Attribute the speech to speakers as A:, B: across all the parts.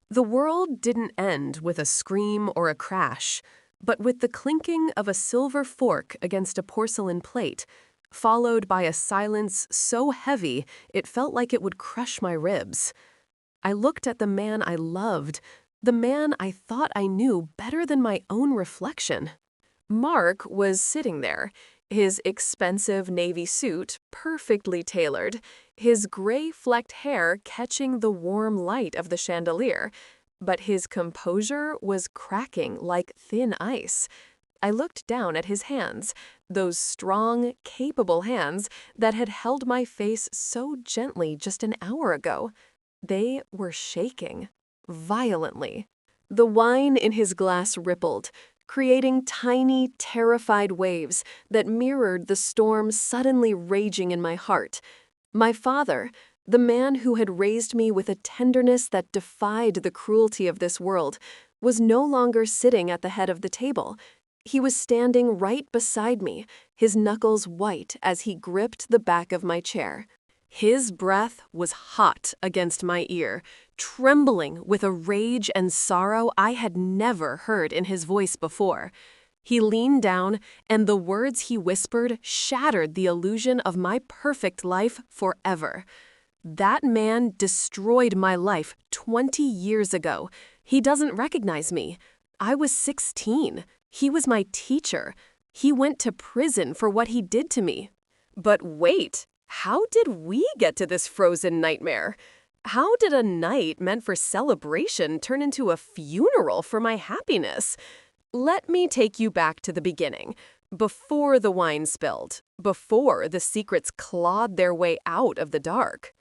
A: The world didn't end with a scream or a crash, but with the clinking of a silver fork against a porcelain plate, followed by a silence so heavy it felt like it would crush my ribs. I looked at the man I loved, the man I thought I knew better than my own reflection. Mark was sitting there, his expensive navy suit perfectly tailored, his gray-flecked hair catching the warm light of the chandelier, but his composure was cracking like thin ice. I looked down at his hands, those strong, capable hands that had held my face so gently just an hour ago. They were shaking, violently. The wine in his glass rippled, creating tiny, terrified waves that mirrored the storm suddenly raging in my heart. My father, the man who had raised me with a tenderness that defied the cruelty of this world, was no longer sitting at the head of the table. He was standing right beside me, his knuckles white as he gripped the back of my chair. His breath was hot against my ear, trembling with a rage and sorrow I had never heard in his voice before. He leaned down, and the words he whispered shattered the illusion of my perfect life forever. That man destroyed my life 20 years ago. He doesn't recognize me. I was 16. He was my teacher. He went to prison for what he did to me. But wait! How did we get to this frozen nightmare? How did a night meant for celebration turn into a funeral for my happiness? Let me take you back to the beginning, before the wine spilled, before the secrets clawed their way out of the dark.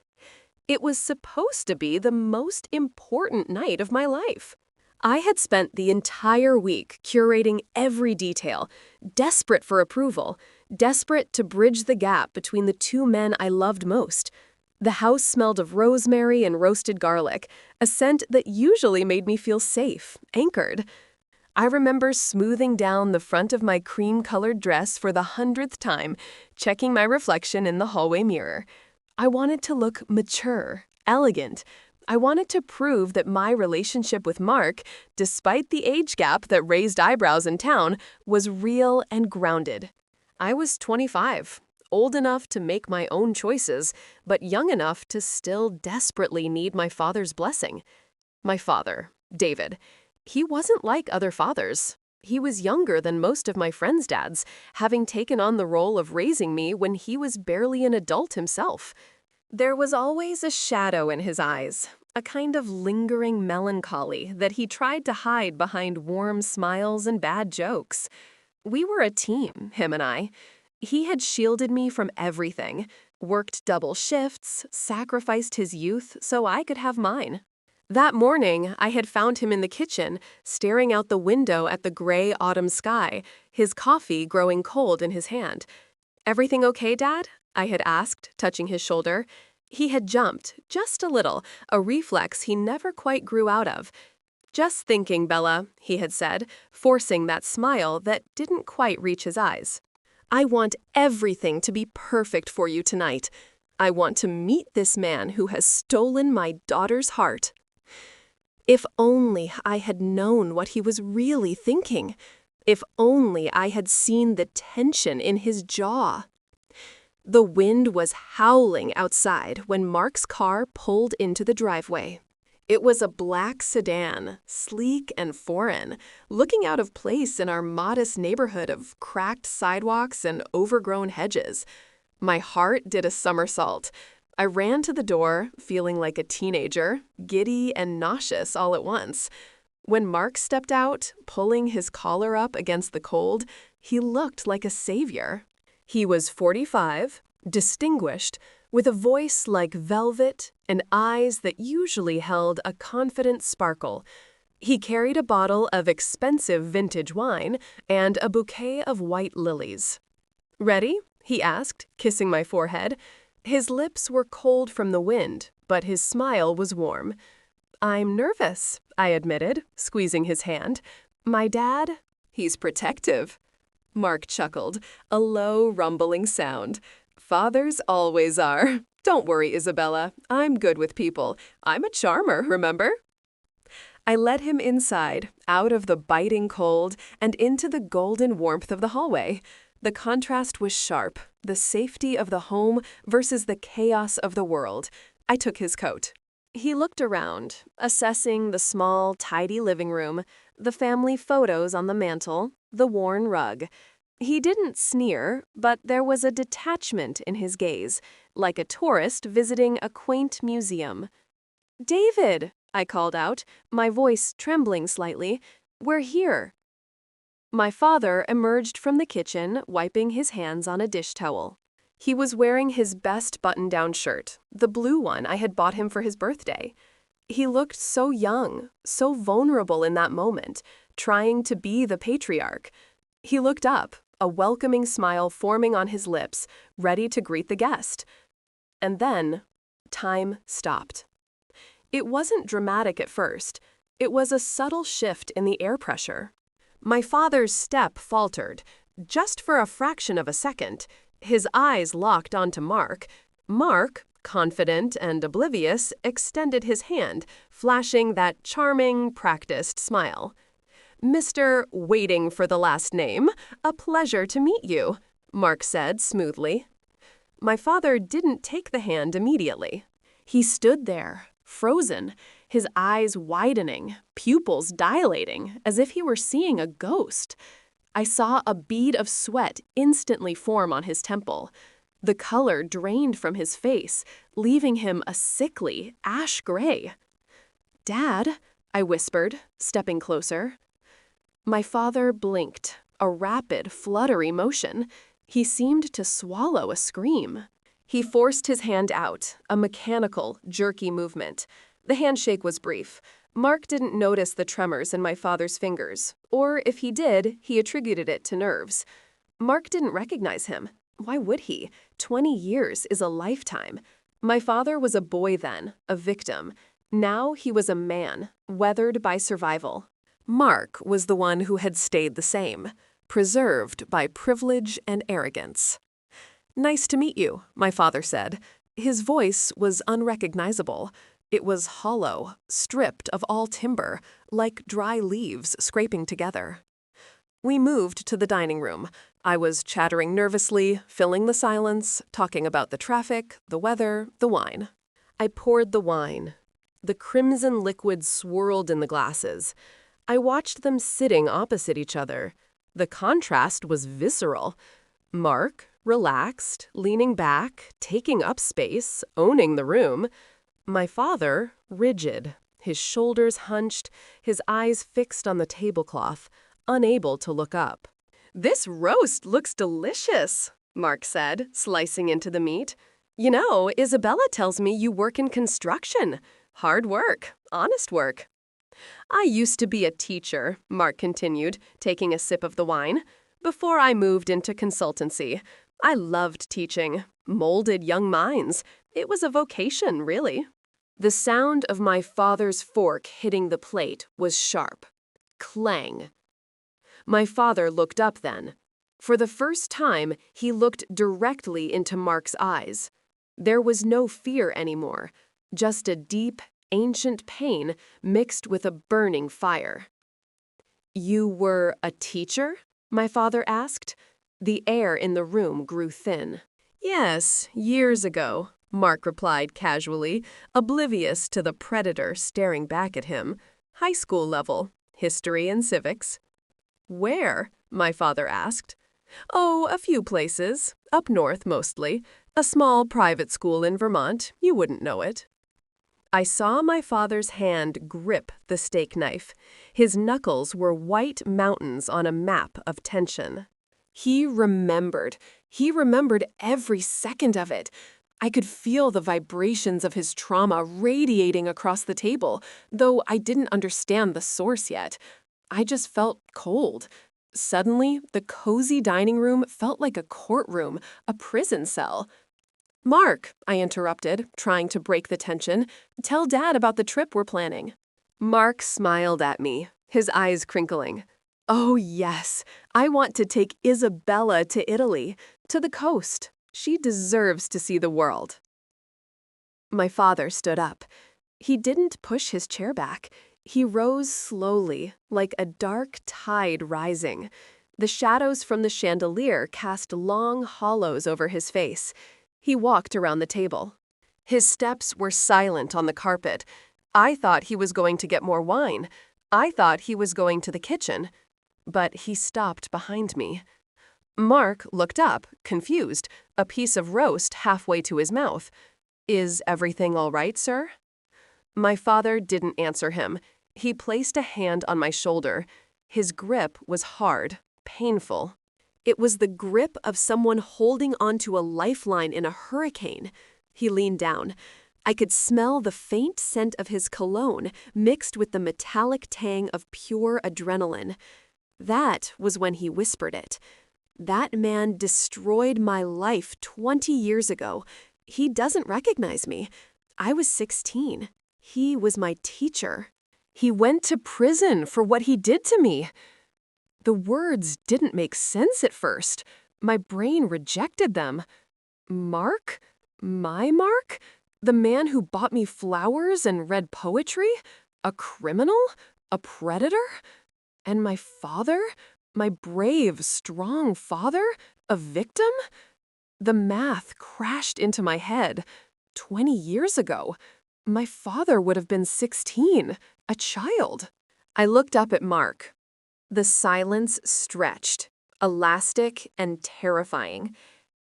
A: It was supposed to be the most important night of my life. I had spent the entire week curating every detail, desperate for approval, desperate to bridge the gap between the two men I loved most. The house smelled of rosemary and roasted garlic, a scent that usually made me feel safe, anchored. I remember smoothing down the front of my cream-colored dress for the 100th time, checking my reflection in the hallway mirror. I wanted to look mature, elegant. I wanted to prove that my relationship with Mark, despite the age gap that raised eyebrows in town, was real and grounded. I was 25, old enough to make my own choices, but young enough to still desperately need my father's blessing. My father, David, he wasn't like other fathers. He was younger than most of my friends' dads, having taken on the role of raising me when he was barely an adult himself. There was always a shadow in his eyes, a kind of lingering melancholy that he tried to hide behind warm smiles and bad jokes. We were a team, him and I. He had shielded me from everything, worked double shifts, sacrificed his youth so I could have mine. That morning, I had found him in the kitchen, staring out the window at the gray autumn sky, his coffee growing cold in his hand. "Everything okay, Dad?" I had asked, touching his shoulder. He had jumped, just a little, a reflex he never quite grew out of. "Just thinking, Bella," he had said, forcing that smile that didn't quite reach his eyes. "I want everything to be perfect for you tonight. I want to meet this man who has stolen my daughter's heart." If only I had known what he was really thinking. If only I had seen the tension in his jaw. The wind was howling outside when Mark's car pulled into the driveway. It was a black sedan, sleek and foreign, looking out of place in our modest neighborhood of cracked sidewalks and overgrown hedges. My heart did a somersault. I ran to the door, feeling like a teenager, giddy and nauseous all at once. When Mark stepped out, pulling his collar up against the cold, he looked like a savior. He was 45, distinguished, with a voice like velvet and eyes that usually held a confident sparkle. He carried a bottle of expensive vintage wine and a bouquet of white lilies. "Ready?" he asked, kissing my forehead. His lips were cold from the wind, but his smile was warm. "I'm nervous," I admitted, squeezing his hand. "My dad, he's protective." Mark chuckled, a low, rumbling sound. "Fathers always are. Don't worry, Isabella. I'm good with people. I'm a charmer, remember?" I led him inside, out of the biting cold, and into the golden warmth of the hallway. The contrast was sharp, the safety of the home versus the chaos of the world. I took his coat. He looked around, assessing the small, tidy living room, the family photos on the mantel, the worn rug. He didn't sneer, but there was a detachment in his gaze, like a tourist visiting a quaint museum. "David," I called out, my voice trembling slightly, "we're here." My father emerged from the kitchen, wiping his hands on a dish towel. He was wearing his best button-down shirt, the blue one I had bought him for his birthday. He looked so young, so vulnerable in that moment, trying to be the patriarch. He looked up, a welcoming smile forming on his lips, ready to greet the guest. And then, time stopped. It wasn't dramatic at first. It was a subtle shift in the air pressure. My father's step faltered, just for a fraction of a second. His eyes locked onto Mark. Mark, confident and oblivious, extended his hand, flashing that charming, practiced smile. "Mr. Waiting for the last name, a pleasure to meet you," Mark said smoothly. My father didn't take the hand immediately. He stood there, frozen, his eyes widening, pupils dilating, as if he were seeing a ghost. I saw a bead of sweat instantly form on his temple. The color drained from his face, leaving him a sickly, ash gray. "Dad," I whispered, stepping closer. My father blinked, a rapid, fluttery motion. He seemed to swallow a scream. He forced his hand out, a mechanical, jerky movement. The handshake was brief. Mark didn't notice the tremors in my father's fingers, or if he did, he attributed it to nerves. Mark didn't recognize him. Why would he? 20 years is a lifetime. My father was a boy then, a victim. Now he was a man, weathered by survival. Mark was the one who had stayed the same, preserved by privilege and arrogance. "Nice to meet you," my father said. His voice was unrecognizable. It was hollow, stripped of all timbre, like dry leaves scraping together. We moved to the dining room. I was chattering nervously, filling the silence, talking about the traffic, the weather, the wine. I poured the wine. The crimson liquid swirled in the glasses. I watched them sitting opposite each other. The contrast was visceral. Mark, relaxed, leaning back, taking up space, owning the room. My father, rigid, his shoulders hunched, his eyes fixed on the tablecloth, unable to look up. "This roast looks delicious," Mark said, slicing into the meat. "You know, Isabella tells me you work in construction. Hard work, honest work." "I used to be a teacher," Mark continued, taking a sip of the wine, "before I moved into consultancy. I loved teaching, molded young minds. It was a vocation, really." The sound of my father's fork hitting the plate was sharp. Clang. My father looked up then. For the first time, he looked directly into Mark's eyes. There was no fear anymore, just a deep, ancient pain mixed with a burning fire. "You were a teacher?" my father asked. The air in the room grew thin. "Yes, years ago," Mark replied casually, oblivious to the predator staring back at him. "High school level, history and civics." "Where?" my father asked. "Oh, a few places. Up north, mostly. A small private school in Vermont. You wouldn't know it." I saw my father's hand grip the steak knife. His knuckles were white mountains on a map of tension. He remembered. He remembered every second of it. I could feel the vibrations of his trauma radiating across the table, though I didn't understand the source yet. I just felt cold. Suddenly, the cozy dining room felt like a courtroom, a prison cell. "Mark," I interrupted, trying to break the tension, "tell Dad about the trip we're planning." Mark smiled at me, his eyes crinkling. "Oh, yes. I want to take Isabella to Italy, to the coast. She deserves to see the world." My father stood up. He didn't push his chair back. He rose slowly, like a dark tide rising. The shadows from the chandelier cast long hollows over his face. He walked around the table. His steps were silent on the carpet. I thought he was going to get more wine. I thought he was going to the kitchen. But he stopped behind me. Mark looked up, confused, a piece of roast halfway to his mouth. "Is everything all right, sir?" My father didn't answer him. He placed a hand on my shoulder. His grip was hard, painful. It was the grip of someone holding onto a lifeline in a hurricane. He leaned down. I could smell the faint scent of his cologne mixed with the metallic tang of pure adrenaline. That was when he whispered it. That man destroyed my life 20 years ago. He doesn't recognize me. I was 16. He was my teacher. He went to prison for what he did to me. The words didn't make sense at first. My brain rejected them. Mark? My Mark? The man who bought me flowers and read poetry? A criminal? A predator? And my father? My brave, strong father? A victim? The math crashed into my head. 20 years ago. My father would have been 16, a child. I looked up at Mark. The silence stretched, elastic and terrifying.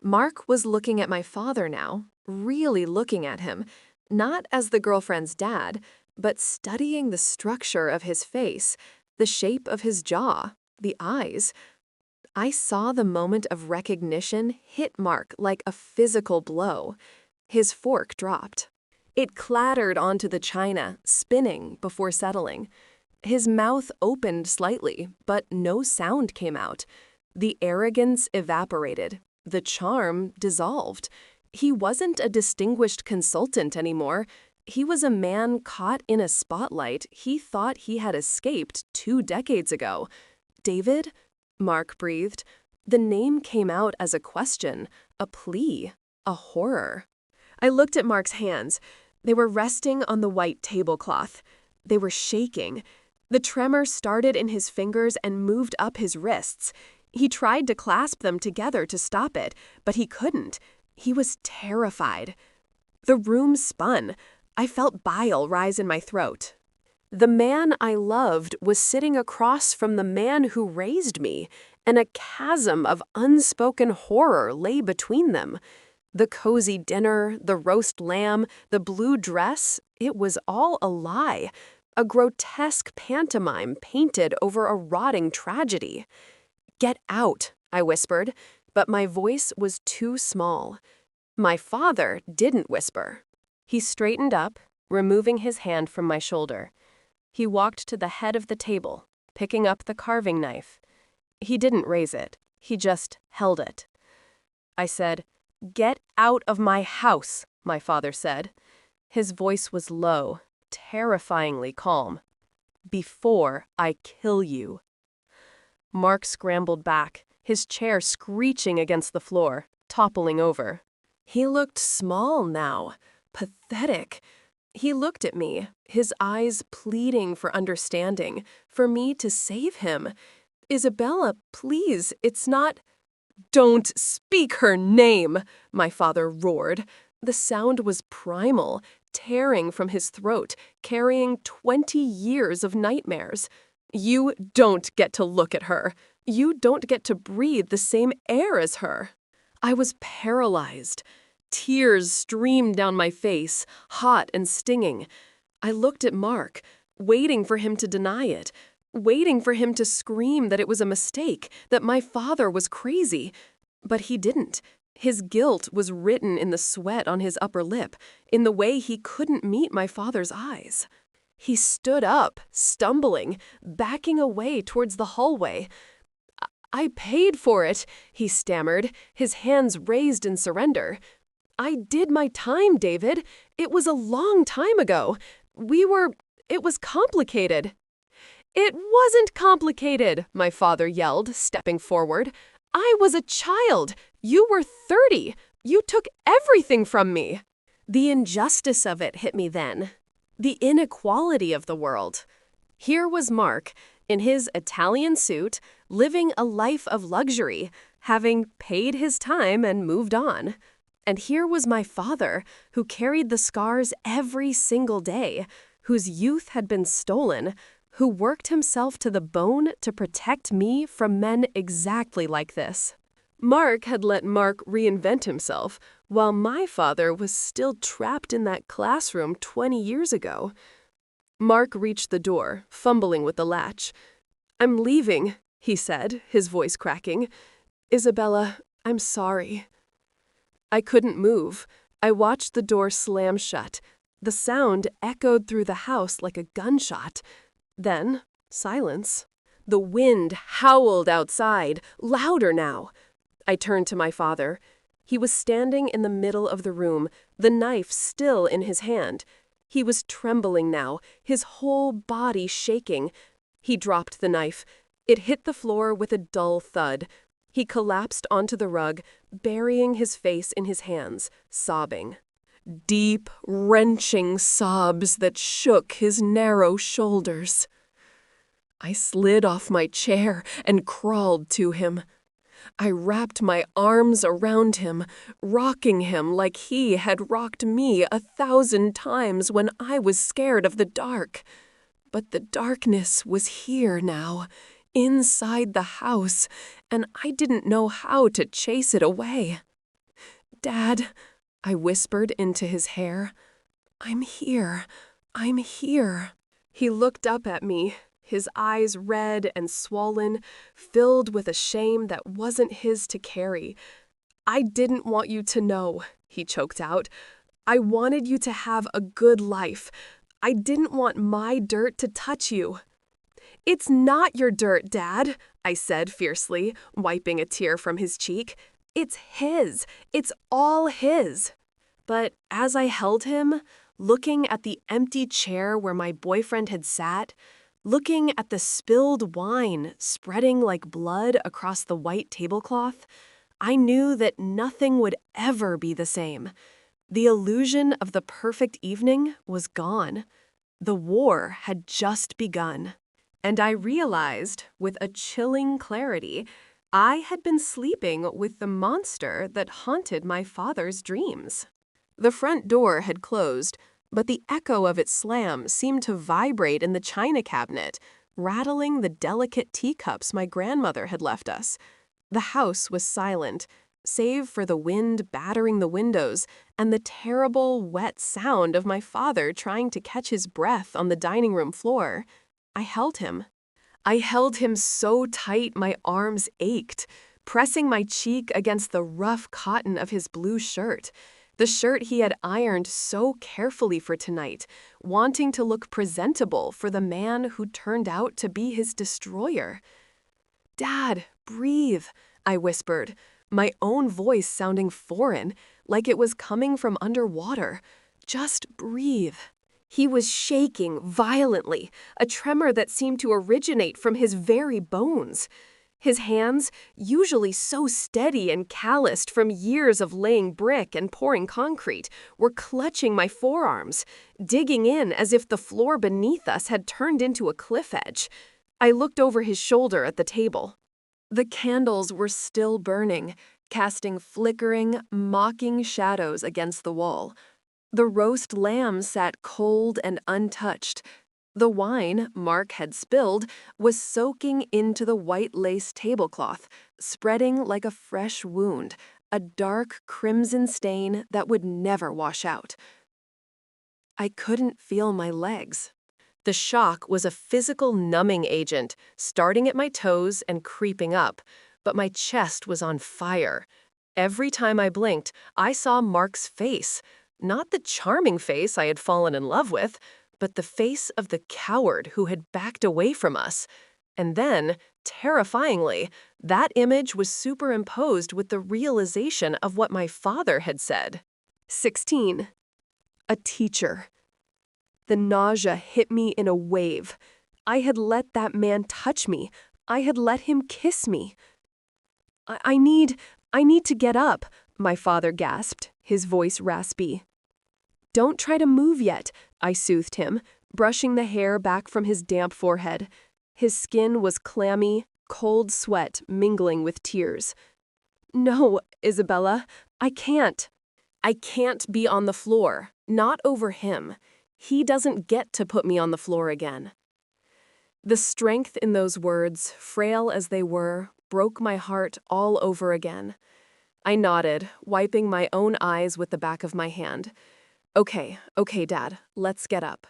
A: Mark was looking at my father now, really looking at him, not as the girlfriend's dad, but studying the structure of his face, the shape of his jaw, the eyes. I saw the moment of recognition hit Mark like a physical blow. His fork dropped. It clattered onto the china, spinning before settling. His mouth opened slightly, but no sound came out. The arrogance evaporated. The charm dissolved. He wasn't a distinguished consultant anymore. He was a man caught in a spotlight he thought he had escaped 2 decades ago. "David?" Mark breathed. The name came out as a question, a plea, a horror. I looked at Mark's hands. They were resting on the white tablecloth. They were shaking. The tremor started in his fingers and moved up his wrists. He tried to clasp them together to stop it, but he couldn't. He was terrified. The room spun. I felt bile rise in my throat. The man I loved was sitting across from the man who raised me, and a chasm of unspoken horror lay between them. The cozy dinner, the roast lamb, the blue dress, it was all a lie, a grotesque pantomime painted over a rotting tragedy. "Get out," I whispered, but my voice was too small. My father didn't whisper. He straightened up, removing his hand from my shoulder. He walked to the head of the table, picking up the carving knife. He didn't raise it. He just held it. I said, "Get out of my house," my father said. His voice was low, terrifyingly calm. "Before I kill you." Mark scrambled back, his chair screeching against the floor, toppling over. He looked small now, pathetic. He looked at me, his eyes pleading for understanding, for me to save him. "Isabella, please, it's not—" "Don't speak her name," my father roared. The sound was primal, tearing from his throat, carrying 20 years of nightmares. "You don't get to look at her. You don't get to breathe the same air as her." I was paralyzed. Tears streamed down my face, hot and stinging. I looked at Mark, waiting for him to deny it, waiting for him to scream that it was a mistake, that my father was crazy. But he didn't. His guilt was written in the sweat on his upper lip, in the way he couldn't meet my father's eyes. He stood up, stumbling, backing away towards the hallway. "I paid for it," he stammered, his hands raised in surrender. "I did my time, David. It was a long time ago. It was complicated." "It wasn't complicated," my father yelled, stepping forward. "I was a child. You were 30. You took everything from me." The injustice of it hit me then. The inequality of the world. Here was Mark, in his Italian suit, living a life of luxury, having paid his time and moved on. And here was my father, who carried the scars every single day, whose youth had been stolen, who worked himself to the bone to protect me from men exactly like this. Mark had let Mark reinvent himself, while my father was still trapped in that classroom 20 years ago. Mark reached the door, fumbling with the latch. "I'm leaving," he said, his voice cracking. "Isabella, I'm sorry." I couldn't move. I watched the door slam shut. The sound echoed through the house like a gunshot. Then, silence. The wind howled outside, louder now. I turned to my father. He was standing in the middle of the room, the knife still in his hand. He was trembling now, his whole body shaking. He dropped the knife. It hit the floor with a dull thud. He collapsed onto the rug, burying his face in his hands, sobbing. Deep, wrenching sobs that shook his narrow shoulders. I slid off my chair and crawled to him. I wrapped my arms around him, rocking him like he had rocked me 1,000 times when I was scared of the dark. But the darkness was here now, inside the house, and I didn't know how to chase it away. "Dad," I whispered into his hair, "I'm here. I'm here." He looked up at me, his eyes red and swollen, filled with a shame that wasn't his to carry. "I didn't want you to know," he choked out. "I wanted you to have a good life. I didn't want my dirt to touch you." "It's not your dirt, Dad," I said fiercely, wiping a tear from his cheek. "It's his. It's all his." But as I held him, looking at the empty chair where my boyfriend had sat, looking at the spilled wine spreading like blood across the white tablecloth, I knew that nothing would ever be the same. The illusion of the perfect evening was gone. The war had just begun. And I realized, with a chilling clarity, I had been sleeping with the monster that haunted my father's dreams. The front door had closed, but the echo of its slam seemed to vibrate in the china cabinet, rattling the delicate teacups my grandmother had left us. The house was silent, save for the wind battering the windows and the terrible, wet sound of my father trying to catch his breath on the dining room floor. I held him. I held him so tight my arms ached, pressing my cheek against the rough cotton of his blue shirt, the shirt he had ironed so carefully for tonight, wanting to look presentable for the man who turned out to be his destroyer. "Dad, breathe," I whispered, my own voice sounding foreign, like it was coming from underwater. "Just breathe." He was shaking violently, a tremor that seemed to originate from his very bones. His hands, usually so steady and calloused from years of laying brick and pouring concrete, were clutching my forearms, digging in as if the floor beneath us had turned into a cliff edge. I looked over his shoulder at the table. The candles were still burning, casting flickering, mocking shadows against the wall. The roast lamb sat cold and untouched. The wine Mark had spilled was soaking into the white lace tablecloth, spreading like a fresh wound, a dark crimson stain that would never wash out. I couldn't feel my legs. The shock was a physical numbing agent, starting at my toes and creeping up, but my chest was on fire. Every time I blinked, I saw Mark's face. Not the charming face I had fallen in love with, but the face of the coward who had backed away from us. And then, terrifyingly, that image was superimposed with the realization of what my father had said. 16. A teacher. The nausea hit me in a wave. I had let that man touch me. I had let him kiss me. I need to get up," my father gasped, his voice raspy. "Don't try to move yet," I soothed him, brushing the hair back from his damp forehead. His skin was clammy, cold sweat mingling with tears. "No, Isabella, I can't. I can't be on the floor, not over him. He doesn't get to put me on the floor again." The strength in those words, frail as they were, broke my heart all over again. I nodded, wiping my own eyes with the back of my hand. Okay, Dad, let's get up."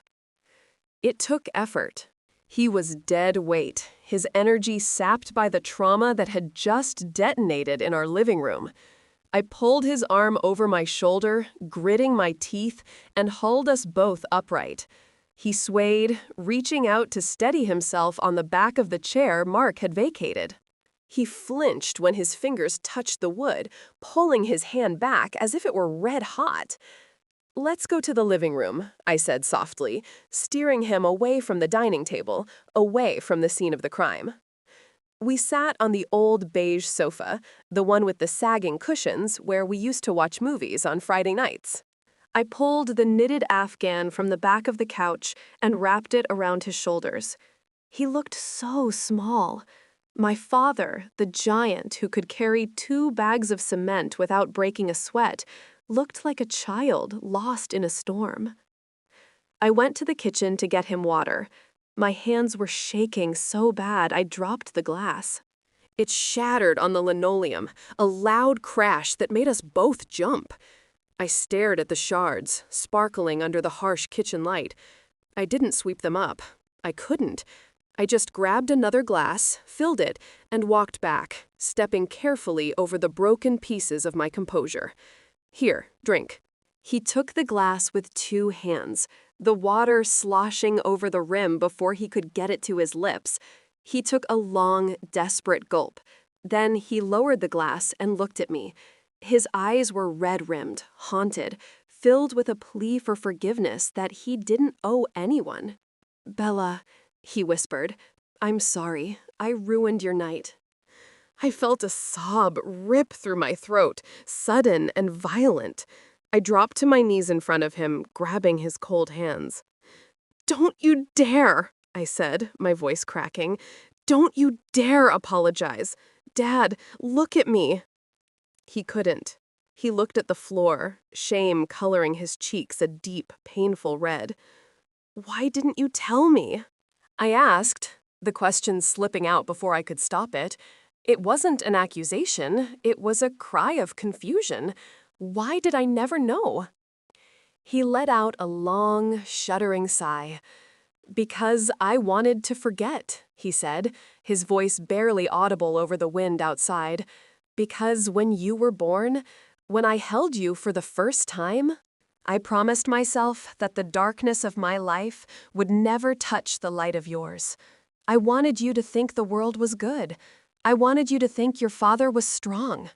A: It took effort. He was dead weight, his energy sapped by the trauma that had just detonated in our living room. I pulled his arm over my shoulder, gritting my teeth, and hauled us both upright. He swayed, reaching out to steady himself on the back of the chair Mark had vacated. He flinched when his fingers touched the wood, pulling his hand back as if it were red hot. "Let's go to the living room," I said softly, steering him away from the dining table, away from the scene of the crime. We sat on the old beige sofa, the one with the sagging cushions where we used to watch movies on Friday nights. I pulled the knitted afghan from the back of the couch and wrapped it around his shoulders. He looked so small. My father, the giant who could carry 2 bags of cement without breaking a sweat, looked like a child lost in a storm. I went to the kitchen to get him water. My hands were shaking so bad I dropped the glass. It shattered on the linoleum, a loud crash that made us both jump. I stared at the shards, sparkling under the harsh kitchen light. I didn't sweep them up. I couldn't. I just grabbed another glass, filled it, and walked back, stepping carefully over the broken pieces of my composure. "Here, drink." He took the glass with 2 hands, the water sloshing over the rim before he could get it to his lips. He took a long, desperate gulp. Then he lowered the glass and looked at me. His eyes were red-rimmed, haunted, filled with a plea for forgiveness that he didn't owe anyone. "Bella," he whispered, "I'm sorry. I ruined your night." I felt a sob rip through my throat, sudden and violent. I dropped to my knees in front of him, grabbing his cold hands. "Don't you dare," I said, my voice cracking. "Don't you dare apologize. Dad, look at me." He couldn't. He looked at the floor, shame coloring his cheeks a deep, painful red. "Why didn't you tell me?" I asked, the question slipping out before I could stop it. It wasn't an accusation, it was a cry of confusion. Why did I never know? He let out a long, shuddering sigh. "Because I wanted to forget," he said, his voice barely audible over the wind outside. "Because when you were born, when I held you for the first time, I promised myself that the darkness of my life would never touch the light of yours. I wanted you to think the world was good. I wanted you to think your father was strong."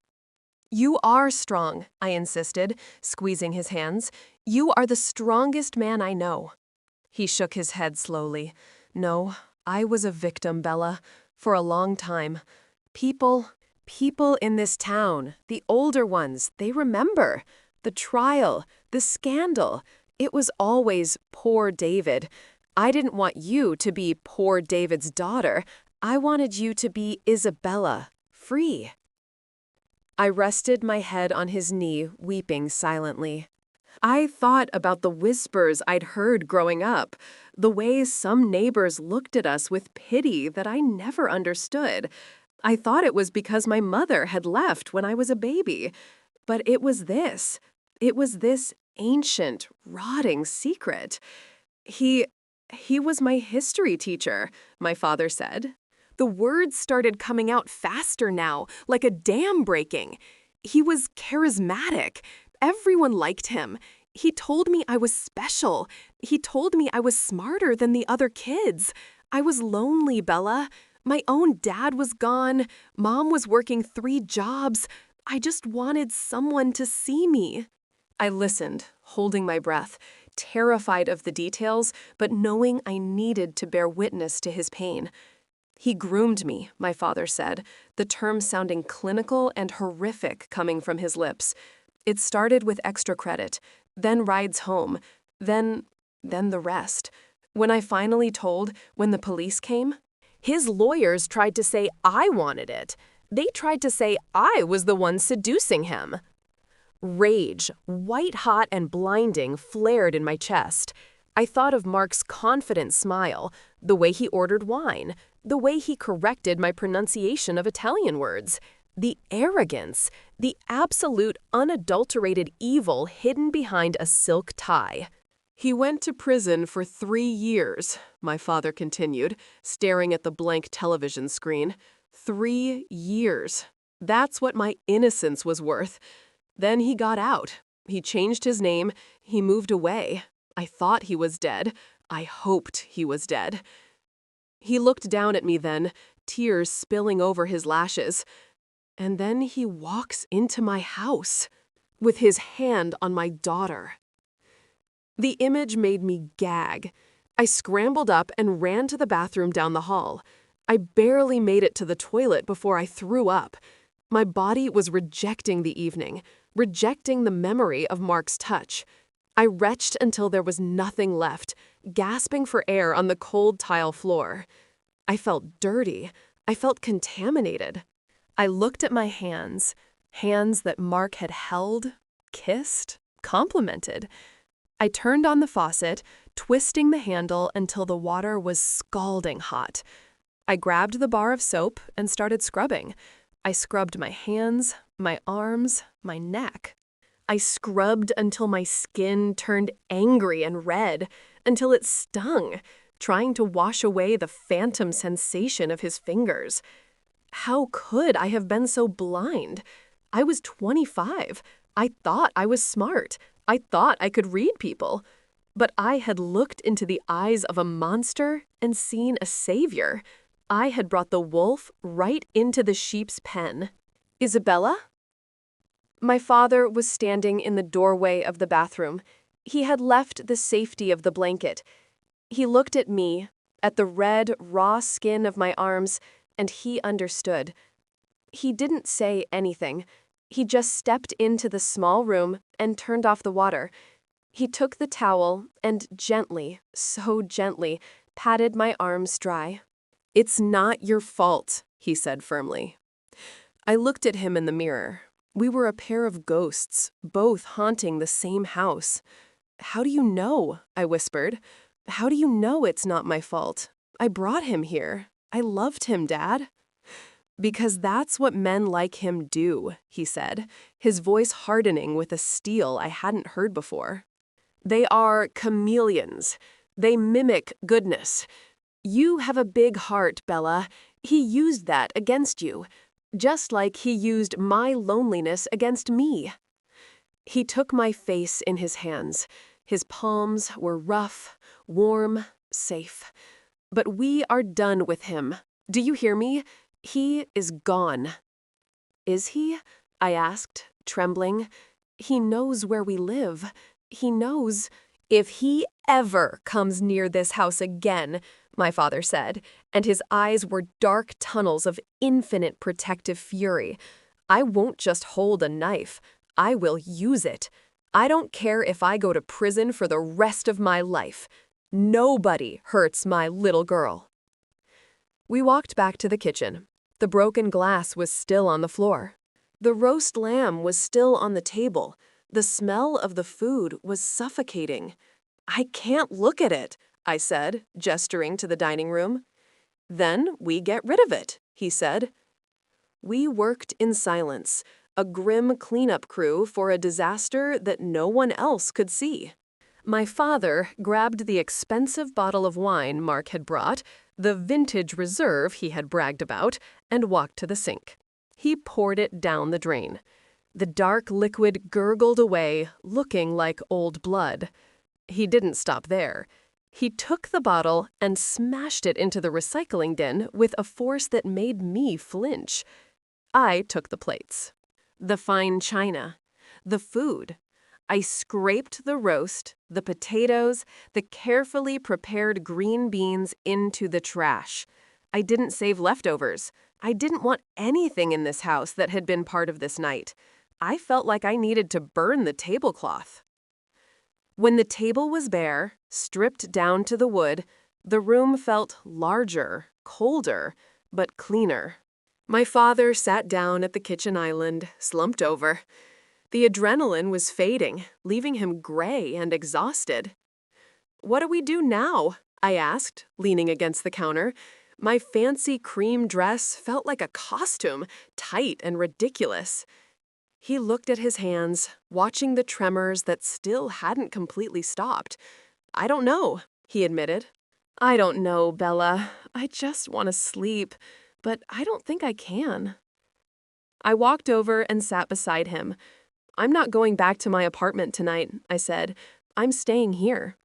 A: "You are strong," I insisted, squeezing his hands. "You are the strongest man I know." He shook his head slowly. "No, I was a victim, Bella, for a long time. People in this town, the older ones, they remember. The trial, the scandal. It was always poor David. I didn't want you to be poor David's daughter. I wanted you to be Isabella, free." I rested my head on his knee, weeping silently. I thought about the whispers I'd heard growing up, the ways some neighbors looked at us with pity that I never understood. I thought it was because my mother had left when I was a baby. But it was this. It was this ancient, rotting secret. He was my history teacher, my father said. The words started coming out faster now, like a dam breaking. He was charismatic. Everyone liked him. He told me I was special. He told me I was smarter than the other kids. I was lonely, Bella. My own dad was gone. Mom was working 3 jobs. I just wanted someone to see me. I listened, holding my breath, terrified of the details, but knowing I needed to bear witness to his pain. He groomed me, my father said, the term sounding clinical and horrific coming from his lips. It started with extra credit, then rides home, then the rest. When I finally told, when the police came, his lawyers tried to say I wanted it. They tried to say I was the one seducing him. Rage, white hot and blinding, flared in my chest. I thought of Mark's confident smile, the way he ordered wine, the way he corrected my pronunciation of Italian words, the arrogance, the absolute unadulterated evil hidden behind a silk tie. He went to prison for 3 years, my father continued, staring at the blank television screen. 3 years. That's what my innocence was worth. Then he got out. He changed his name. He moved away. I thought he was dead. I hoped he was dead. He looked down at me then, tears spilling over his lashes. And then he walks into my house, with his hand on my daughter. The image made me gag. I scrambled up and ran to the bathroom down the hall. I barely made it to the toilet before I threw up. My body was rejecting the evening, rejecting the memory of Mark's touch. I retched until there was nothing left, gasping for air on the cold tile floor. I felt dirty. I felt contaminated. I looked at my hands, hands that Mark had held, kissed, complimented. I turned on the faucet, twisting the handle until the water was scalding hot. I grabbed the bar of soap and started scrubbing. I scrubbed my hands, my arms, my neck. I scrubbed until my skin turned angry and red, until it stung, trying to wash away the phantom sensation of his fingers. How could I have been so blind? I was 25. I thought I was smart. I thought I could read people. But I had looked into the eyes of a monster and seen a savior. I had brought the wolf right into the sheep's pen. Isabella? My father was standing in the doorway of the bathroom. He had left the safety of the blanket. He looked at me, at the red, raw skin of my arms, and he understood. He didn't say anything. He just stepped into the small room and turned off the water. He took the towel and gently, so gently, patted my arms dry. "It's not your fault," he said firmly. I looked at him in the mirror. We were a pair of ghosts, both haunting the same house. "How do you know?" I whispered. "How do you know it's not my fault? I brought him here. I loved him, Dad." "Because that's what men like him do," he said, his voice hardening with a steel I hadn't heard before. "They are chameleons. They mimic goodness. You have a big heart, Bella. He used that against you, just like he used my loneliness against me." He took my face in his hands. His palms were rough, warm, safe. "But we are done with him. Do you hear me? He is gone." "Is he?" I asked, trembling. "He knows where we live. He knows—" "If he ever comes near this house again," my father said, and his eyes were dark tunnels of infinite protective fury, "I won't just hold a knife. I will use it. I don't care if I go to prison for the rest of my life. Nobody hurts my little girl." We walked back to the kitchen. The broken glass was still on the floor. The roast lamb was still on the table. The smell of the food was suffocating. "I can't look at it," I said, gesturing to the dining room. "Then we get rid of it," he said. We worked in silence, a grim cleanup crew for a disaster that no one else could see. My father grabbed the expensive bottle of wine Mark had brought, the vintage reserve he had bragged about, and walked to the sink. He poured it down the drain. The dark liquid gurgled away, looking like old blood. He didn't stop there. He took the bottle and smashed it into the recycling bin with a force that made me flinch. I took the plates, the fine china, the food. I scraped the roast, the potatoes, the carefully prepared green beans into the trash. I didn't save leftovers. I didn't want anything in this house that had been part of this night. I felt like I needed to burn the tablecloth. When the table was bare, stripped down to the wood, the room felt larger, colder, but cleaner. My father sat down at the kitchen island, slumped over. The adrenaline was fading, leaving him gray and exhausted. "What do we do now?" I asked, leaning against the counter. My fancy cream dress felt like a costume, tight and ridiculous. He looked at his hands, watching the tremors that still hadn't completely stopped. "I don't know," he admitted. "I don't know, Bella. I just want to sleep, but I don't think I can." I walked over and sat beside him. "I'm not going back to my apartment tonight," I said. "I'm staying here."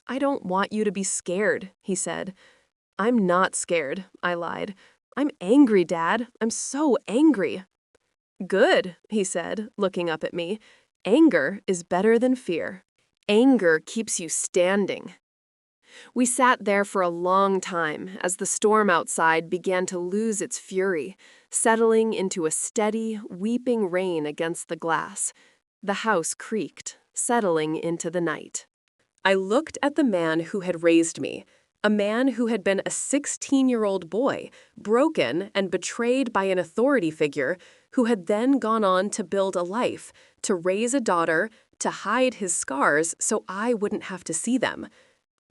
A: "I don't want you to be scared," he said. "I'm not scared," I lied. "I'm angry, Dad. I'm so angry." "Good," he said, looking up at me. "Anger is better than fear. Anger keeps you standing." We sat there for a long time as the storm outside began to lose its fury, settling into a steady, weeping rain against the glass. The house creaked, settling into the night. I looked at the man who had raised me, a man who had been a 16-year-old boy, broken and betrayed by an authority figure, who had then gone on to build a life, to raise a daughter, to hide his scars so I wouldn't have to see them.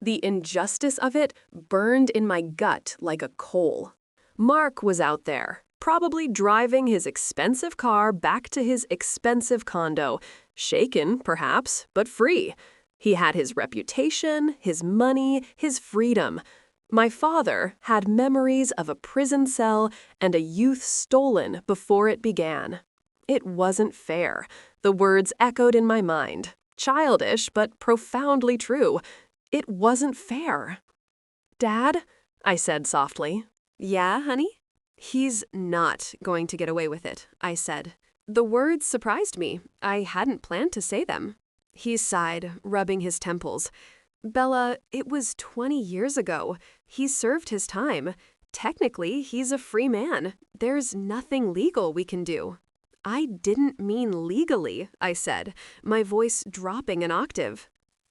A: The injustice of it burned in my gut like a coal. Mark was out there, probably driving his expensive car back to his expensive condo, shaken, perhaps, but free. He had his reputation, his money, his freedom. My father had memories of a prison cell and a youth stolen before it began. It wasn't fair. The words echoed in my mind. Childish, but profoundly true. It wasn't fair. "Dad?" I said softly. "Yeah, honey?" "He's not going to get away with it," I said. The words surprised me. I hadn't planned to say them. He sighed, rubbing his temples. "Bella, it was 20 years ago. He served his time. Technically, he's a free man. There's nothing legal we can do." "I didn't mean legally," I said, my voice dropping an octave.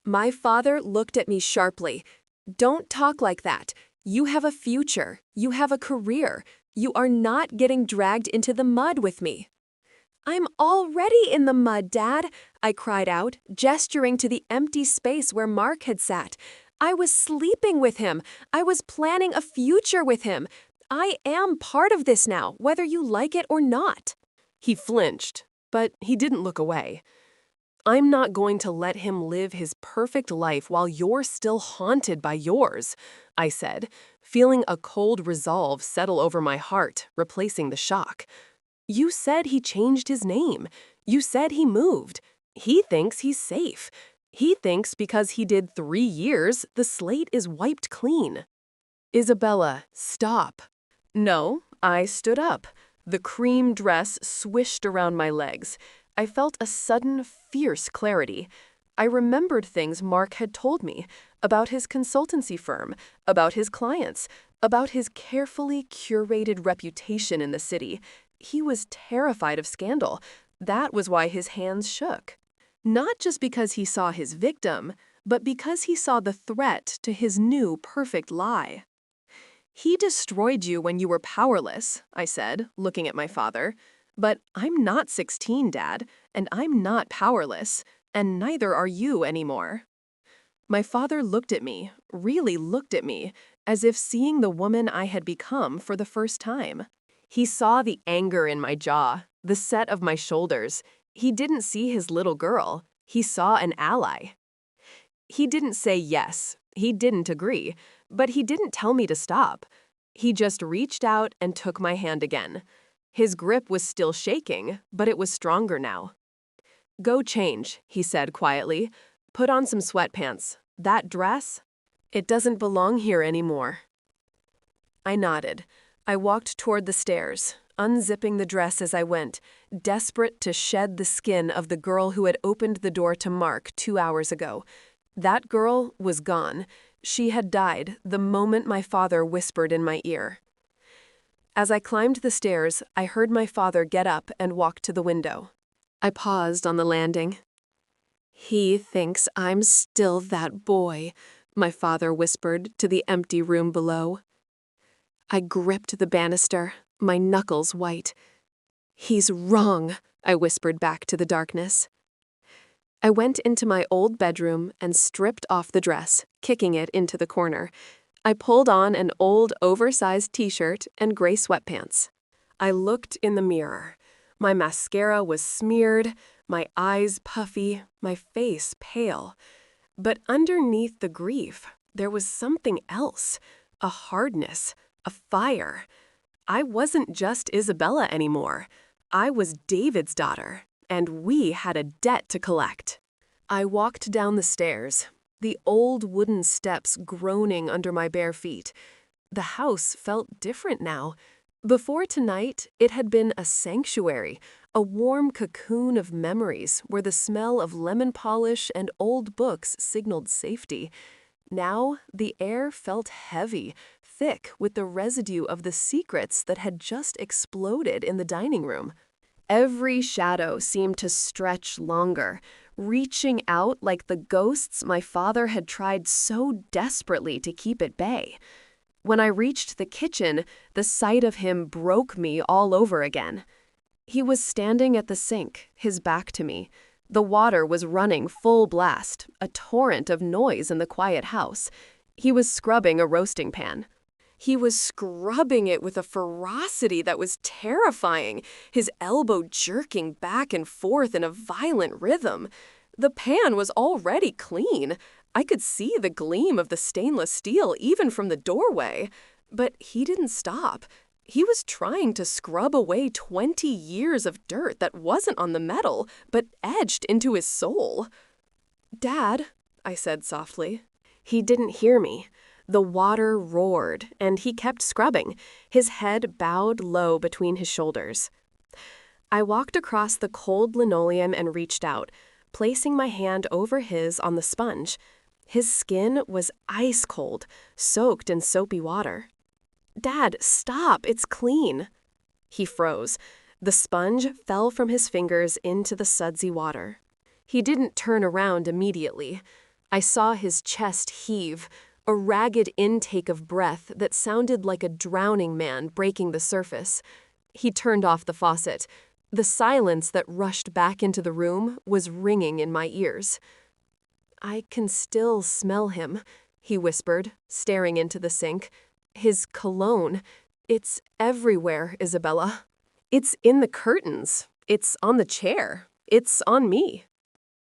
A: My father looked at me sharply. "Don't talk like that. You have a future. You have a career. You are not getting dragged into the mud with me." "I'm already in the mud, Dad," I cried out, gesturing to the empty space where Mark had sat. "I was sleeping with him. I was planning a future with him. I am part of this now, whether you like it or not." He flinched, but he didn't look away. "I'm not going to let him live his perfect life while you're still haunted by yours," I said, feeling a cold resolve settle over my heart, replacing the shock. "You said he changed his name. You said he moved. He thinks he's safe. He thinks because he did 3 years, the slate is wiped clean." "Isabella, stop." No, I stood up. The cream dress swished around my legs. I felt a sudden, fierce clarity. I remembered things Mark had told me about his consultancy firm, about his clients, about his carefully curated reputation in the city. He was terrified of scandal. That was why his hands shook. Not just because he saw his victim, but because he saw the threat to his new perfect lie. "He destroyed you when you were powerless," I said, looking at my father. "But I'm not 16, Dad, and I'm not powerless, and neither are you anymore." My father looked at me, really looked at me, as if seeing the woman I had become for the first time. He saw the anger in my jaw, the set of my shoulders. He didn't see his little girl. He saw an ally. He didn't say yes. He didn't agree. But he didn't tell me to stop. He just reached out and took my hand again. His grip was still shaking, but it was stronger now. "Go change," he said quietly. "Put on some sweatpants. That dress, it doesn't belong here anymore." I nodded. I walked toward the stairs, unzipping the dress as I went, desperate to shed the skin of the girl who had opened the door to Mark 2 hours ago. That girl was gone. She had died the moment my father whispered in my ear. As I climbed the stairs, I heard my father get up and walk to the window. I paused on the landing. He thinks I'm still that boy, my father whispered to the empty room below. I gripped the banister, my knuckles white. He's wrong, I whispered back to the darkness. I went into my old bedroom and stripped off the dress, kicking it into the corner. I pulled on an old oversized t-shirt and gray sweatpants. I looked in the mirror. My mascara was smeared, my eyes puffy, my face pale. But underneath the grief, there was something else, a hardness, a fire. I wasn't just Isabella anymore. I was David's daughter, and we had a debt to collect. I walked down the stairs, the old wooden steps groaning under my bare feet. The house felt different now. Before tonight, it had been a sanctuary, a warm cocoon of memories where the smell of lemon polish and old books signaled safety. Now, the air felt heavy, thick with the residue of the secrets that had just exploded in the dining room. Every shadow seemed to stretch longer, reaching out like the ghosts my father had tried so desperately to keep at bay. When I reached the kitchen, the sight of him broke me all over again. He was standing at the sink, his back to me. The water was running full blast, a torrent of noise in the quiet house. He was scrubbing a roasting pan. He was scrubbing it with a ferocity that was terrifying, his elbow jerking back and forth in a violent rhythm. The pan was already clean. I could see the gleam of the stainless steel even from the doorway. But he didn't stop. He was trying to scrub away 20 years of dirt that wasn't on the metal, but edged into his soul. "Dad," I said softly. He didn't hear me. The water roared, and he kept scrubbing, his head bowed low between his shoulders. I walked across the cold linoleum and reached out, placing my hand over his on the sponge. His skin was ice cold, soaked in soapy water. "Dad, stop, it's clean." He froze. The sponge fell from his fingers into the sudsy water. He didn't turn around immediately. I saw his chest heave, a ragged intake of breath that sounded like a drowning man breaking the surface. He turned off the faucet. The silence that rushed back into the room was ringing in my ears. "I can still smell him," he whispered, staring into the sink. "His cologne. It's everywhere, Isabella. It's in the curtains. It's on the chair. It's on me."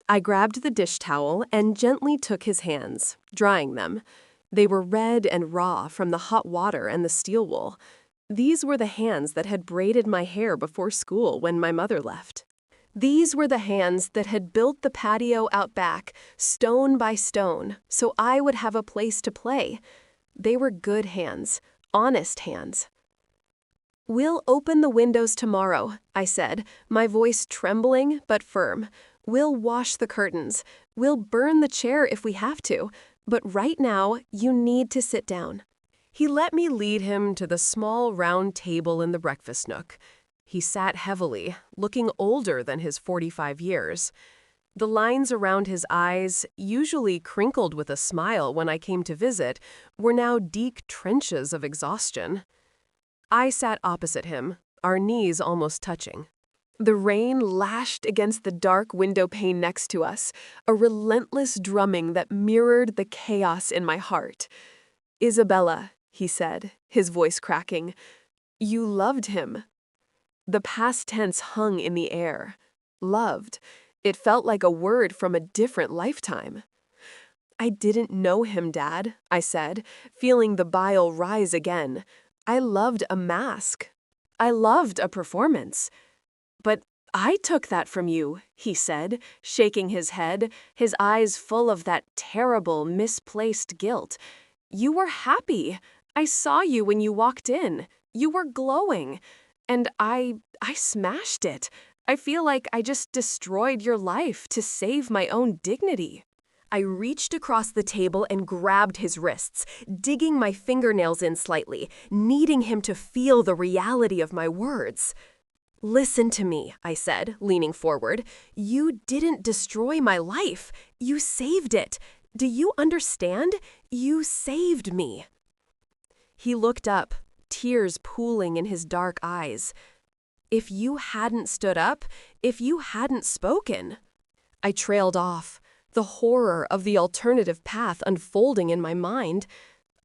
A: I grabbed the dish towel and gently took his hands, drying them. They were red and raw from the hot water and the steel wool. These were the hands that had braided my hair before school when my mother left. These were the hands that had built the patio out back, stone by stone, so I would have a place to play. They were good hands, honest hands. "We'll open the windows tomorrow," I said, my voice trembling but firm. "We'll wash the curtains. We'll burn the chair if we have to. But right now, you need to sit down." He let me lead him to the small round table in the breakfast nook. He sat heavily, looking older than his 45 years. The lines around his eyes, usually crinkled with a smile when I came to visit, were now deep trenches of exhaustion. I sat opposite him, our knees almost touching. The rain lashed against the dark window pane next to us, a relentless drumming that mirrored the chaos in my heart. "Isabella," he said, his voice cracking, "you loved him." The past tense hung in the air. Loved. It felt like a word from a different lifetime. "I didn't know him, Dad," I said, feeling the bile rise again. "I loved a mask. I loved a performance." "But I took that from you," he said, shaking his head, his eyes full of that terrible, misplaced guilt. "You were happy. I saw you when you walked in. You were glowing. And I smashed it. I feel like I just destroyed your life to save my own dignity." I reached across the table and grabbed his wrists, digging my fingernails in slightly, needing him to feel the reality of my words. Listen to me, I said, leaning forward. You didn't destroy my life. You saved it. Do you understand? You saved me. He looked up, tears pooling in his dark eyes. If you hadn't stood up, if you hadn't spoken. I trailed off, the horror of the alternative path unfolding in my mind.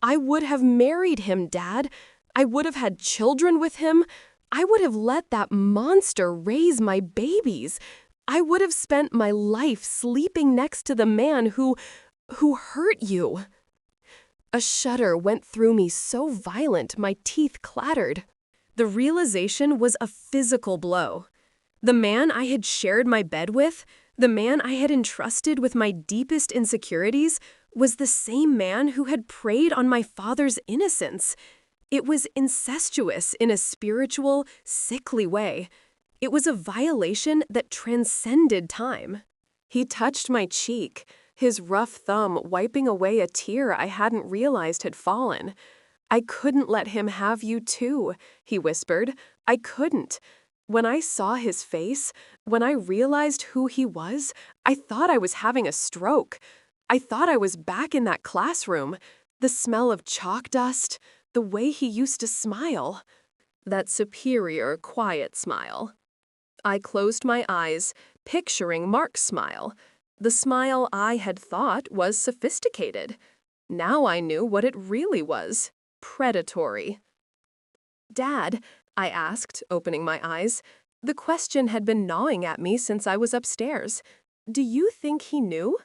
A: I would have married him, Dad. I would have had children with him. I would have let that monster raise my babies. I would have spent my life sleeping next to the man who hurt you. A shudder went through me so violent my teeth clattered. The realization was a physical blow. The man I had shared my bed with, the man I had entrusted with my deepest insecurities, was the same man who had preyed on my father's innocence. It was incestuous in a spiritual, sickly way. It was a violation that transcended time. He touched my cheek, his rough thumb wiping away a tear I hadn't realized had fallen. I couldn't let him have you too, he whispered. I couldn't. When I saw his face, when I realized who he was, I thought I was having a stroke. I thought I was back in that classroom. The smell of chalk dust, the way he used to smile. That superior, quiet smile. I closed my eyes, picturing Mark's smile. The smile I had thought was sophisticated. Now I knew what it really was. Predatory. Dad, I asked, opening my eyes. The question had been gnawing at me since I was upstairs. Do you think he knew?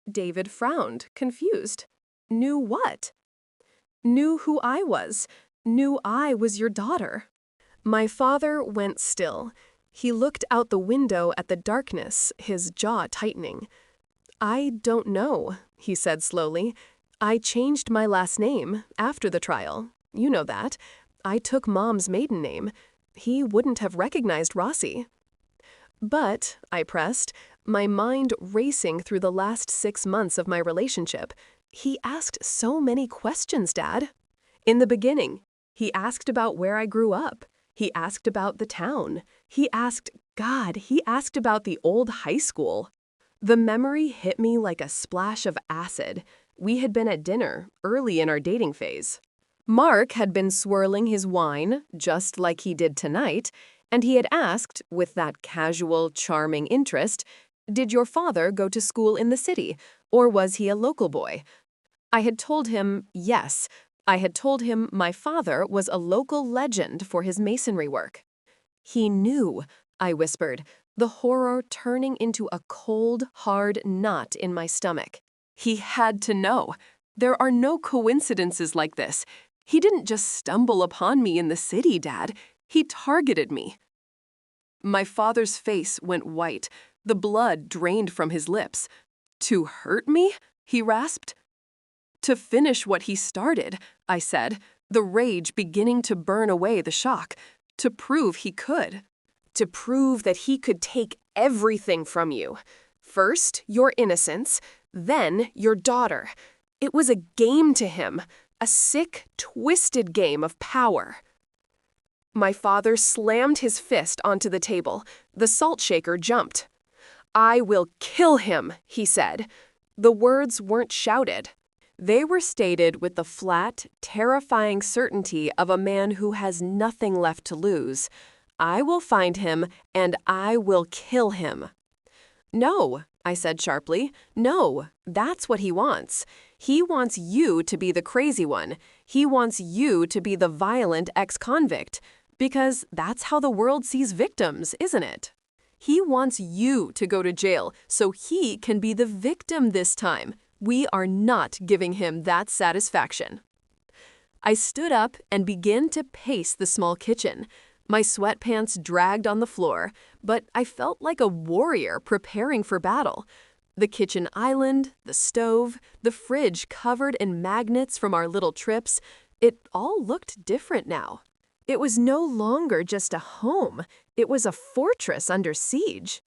A: David frowned, confused. Knew what? Knew who I was. Knew I was your daughter. My father went still. He looked out the window at the darkness, his jaw tightening. I don't know, he said slowly. I changed my last name after the trial. You know that. I took Mom's maiden name. He wouldn't have recognized Rossi. But, I pressed, my mind racing through the last 6 months of my relationship, he asked so many questions, Dad. In the beginning, he asked about where I grew up. He asked about the town. He asked about the old high school. The memory hit me like a splash of acid. We had been at dinner, early in our dating phase. Mark had been swirling his wine, just like he did tonight, and he had asked, with that casual, charming interest, did your father go to school in the city, or was he a local boy? I had told him yes. I had told him my father was a local legend for his masonry work. He knew, I whispered, the horror turning into a cold, hard knot in my stomach. He had to know. There are no coincidences like this. He didn't just stumble upon me in the city, Dad. He targeted me. My father's face went white. The blood drained from his lips. To hurt me? He rasped. To finish what he started, I said, the rage beginning to burn away the shock. To prove he could. To prove that he could take everything from you. First, your innocence, then your daughter. It was a game to him, a sick, twisted game of power. My father slammed his fist onto the table. The salt shaker jumped. I will kill him, he said. The words weren't shouted. They were stated with the flat, terrifying certainty of a man who has nothing left to lose. I will find him, and I will kill him. No, I said sharply. No, that's what he wants. He wants you to be the crazy one. He wants you to be the violent ex-convict. Because that's how the world sees victims, isn't it? He wants you to go to jail so he can be the victim this time. We are not giving him that satisfaction. I stood up and began to pace the small kitchen. My sweatpants dragged on the floor, but I felt like a warrior preparing for battle. The kitchen island, the stove, the fridge covered in magnets from our little trips, it all looked different now. It was no longer just a home. It was a fortress under siege.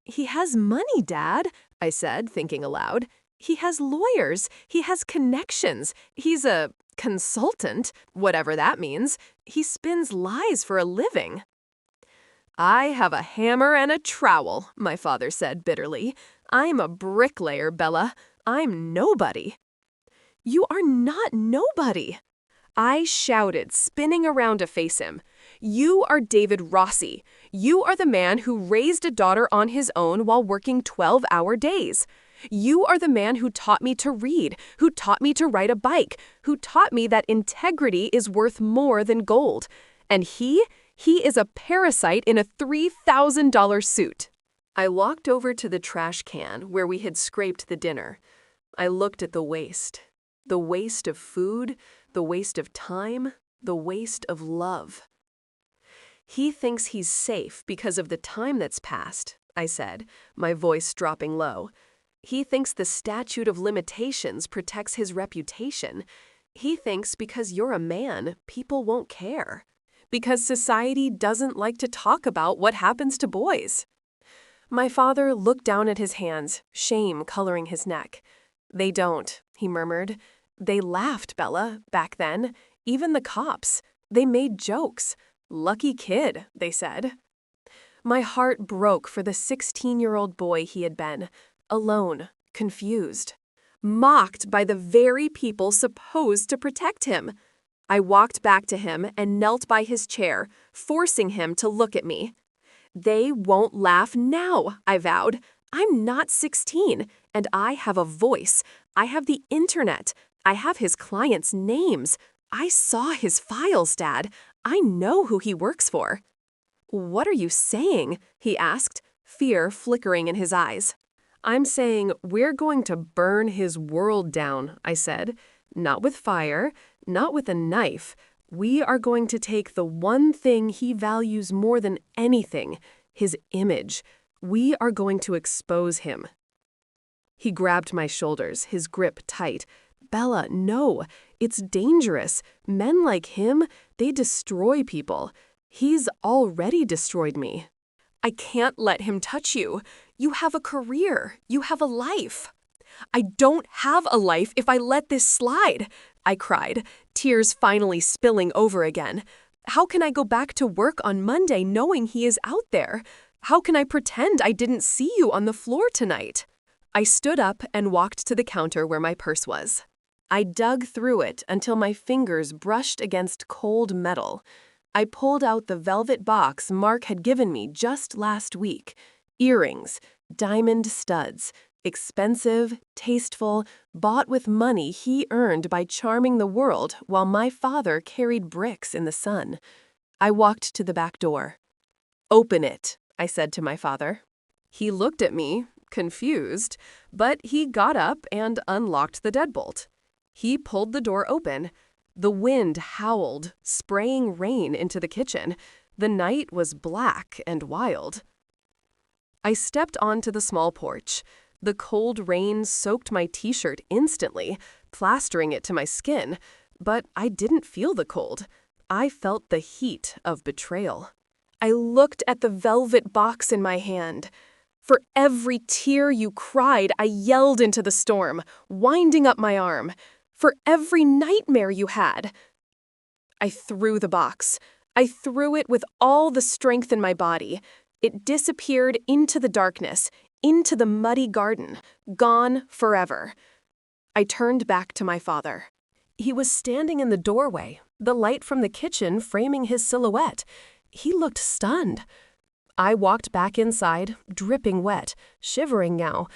A: He has money, Dad, I said, thinking aloud. He has lawyers. He has connections. He's a consultant, whatever that means. He spins lies for a living. I have a hammer and a trowel, my father said bitterly. I'm a bricklayer, Bella. I'm nobody. You are not nobody, I shouted, spinning around to face him. You are David Rossi. You are the man who raised a daughter on his own while working 12-hour days. You are the man who taught me to read, who taught me to ride a bike, who taught me that integrity is worth more than gold. And he is a parasite in a $3,000 suit. I walked over to the trash can where we had scraped the dinner. I looked at the waste. The waste of food, the waste of time, the waste of love. He thinks he's safe because of the time that's passed, I said, my voice dropping low. He thinks the statute of limitations protects his reputation. He thinks because you're a man, people won't care. Because society doesn't like to talk about what happens to boys. My father looked down at his hands, shame coloring his neck. They don't, he murmured. They laughed, Bella, back then. Even the cops. They made jokes. Lucky kid, they said. My heart broke for the 16-year-old boy he had been. Alone, confused. Mocked by the very people supposed to protect him. I walked back to him and knelt by his chair, forcing him to look at me. They won't laugh now, I vowed. I'm not 16, and I have a voice. I have the internet. I have his clients' names. I saw his files, Dad. I know who he works for. What are you saying? He asked, fear flickering in his eyes. I'm saying we're going to burn his world down, I said. Not with fire, not with a knife. We are going to take the one thing he values more than anything, his image. We are going to expose him. He grabbed my shoulders, his grip tight. Bella, no, it's dangerous. Men like him, they destroy people. He's already destroyed me. I can't let him touch you. You have a career. You have a life. I don't have a life if I let this slide, I cried, tears finally spilling over again. How can I go back to work on Monday knowing he is out there? How can I pretend I didn't see you on the floor tonight? I stood up and walked to the counter where my purse was. I dug through it until my fingers brushed against cold metal. I pulled out the velvet box Mark had given me just last week. Earrings, diamond studs, expensive, tasteful, bought with money he earned by charming the world while my father carried bricks in the sun. I walked to the back door. Open it, I said to my father. He looked at me, confused, but he got up and unlocked the deadbolt. He pulled the door open. The wind howled, spraying rain into the kitchen. The night was black and wild. I stepped onto the small porch. The cold rain soaked my t-shirt instantly, plastering it to my skin, but I didn't feel the cold. I felt the heat of betrayal. I looked at the velvet box in my hand. For every tear you cried, I yelled into the storm, winding up my arm. For every nightmare you had. I threw the box. I threw it with all the strength in my body. It disappeared into the darkness, into the muddy garden, gone forever. I turned back to my father. He was standing in the doorway, the light from the kitchen framing his silhouette. He looked stunned. I walked back inside, dripping wet, shivering now.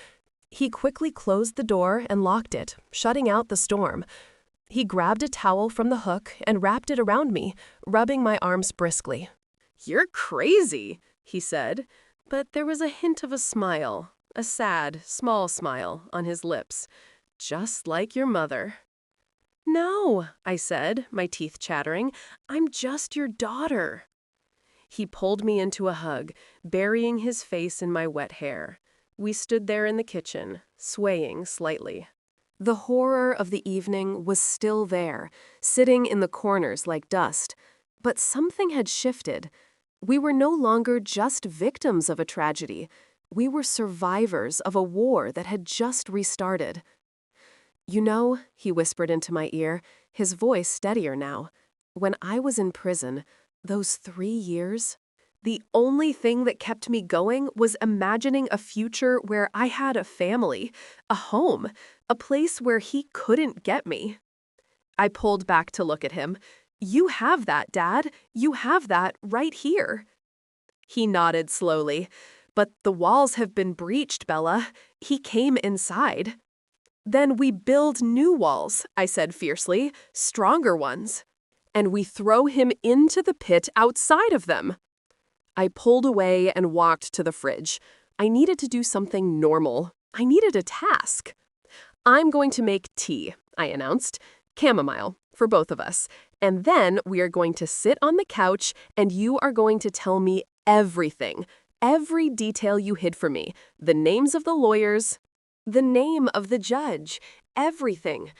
A: He quickly closed the door and locked it, shutting out the storm. He grabbed a towel from the hook and wrapped it around me, rubbing my arms briskly. "You're crazy," he said, but there was a hint of a smile, a sad, small smile, on his lips. "Just like your mother." "No," I said, my teeth chattering. "I'm just your daughter." He pulled me into a hug, burying his face in my wet hair. We stood there in the kitchen, swaying slightly. The horror of the evening was still there, sitting in the corners like dust. But something had shifted. We were no longer just victims of a tragedy. We were survivors of a war that had just restarted. "You know," he whispered into my ear, his voice steadier now, "when I was in prison, those 3 years, The only thing that kept me going was imagining a future where I had a family, a home, a place where he couldn't get me. I pulled back to look at him. "You have that, Dad. You have that right here." He nodded slowly. "But the walls have been breached, Bella. He came inside." "Then we build new walls," I said fiercely, "stronger ones. And we throw him into the pit outside of them." I pulled away and walked to the fridge. I needed to do something normal. I needed a task. "I'm going to make tea," I announced. "Chamomile, for both of us. And then we are going to sit on the couch and you are going to tell me everything. Every detail you hid from me. The names of the lawyers, the name of the judge, everything."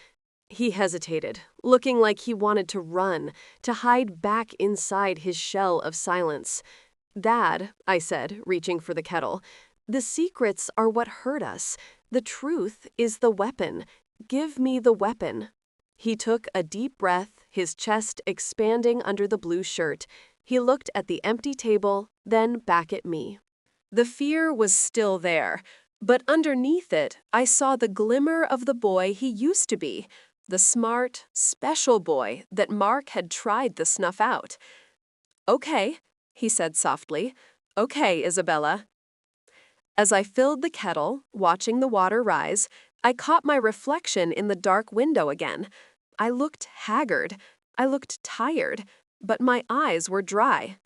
A: He hesitated, looking like he wanted to run, to hide back inside his shell of silence. "Dad," I said, reaching for the kettle, "the secrets are what hurt us. The truth is the weapon. Give me the weapon." He took a deep breath, his chest expanding under the blue shirt. He looked at the empty table, then back at me. The fear was still there, but underneath it, I saw the glimmer of the boy he used to be, the smart, special boy that Mark had tried the snuff out. "Okay," he said softly. "Okay, Isabella." As I filled the kettle, watching the water rise, I caught my reflection in the dark window again. I looked haggard. I looked tired, but my eyes were dry.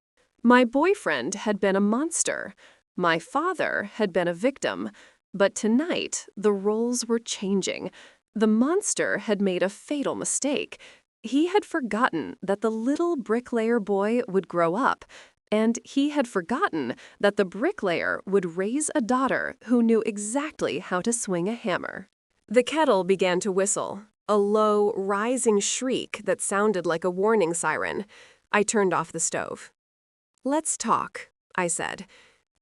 A: My boyfriend had been a monster. My father had been a victim. But tonight, the roles were changing. The monster had made a fatal mistake. He had forgotten that the little bricklayer boy would grow up, and he had forgotten that the bricklayer would raise a daughter who knew exactly how to swing a hammer. The kettle began to whistle, a low, rising shriek that sounded like a warning siren. I turned off the stove. "Let's talk," I said.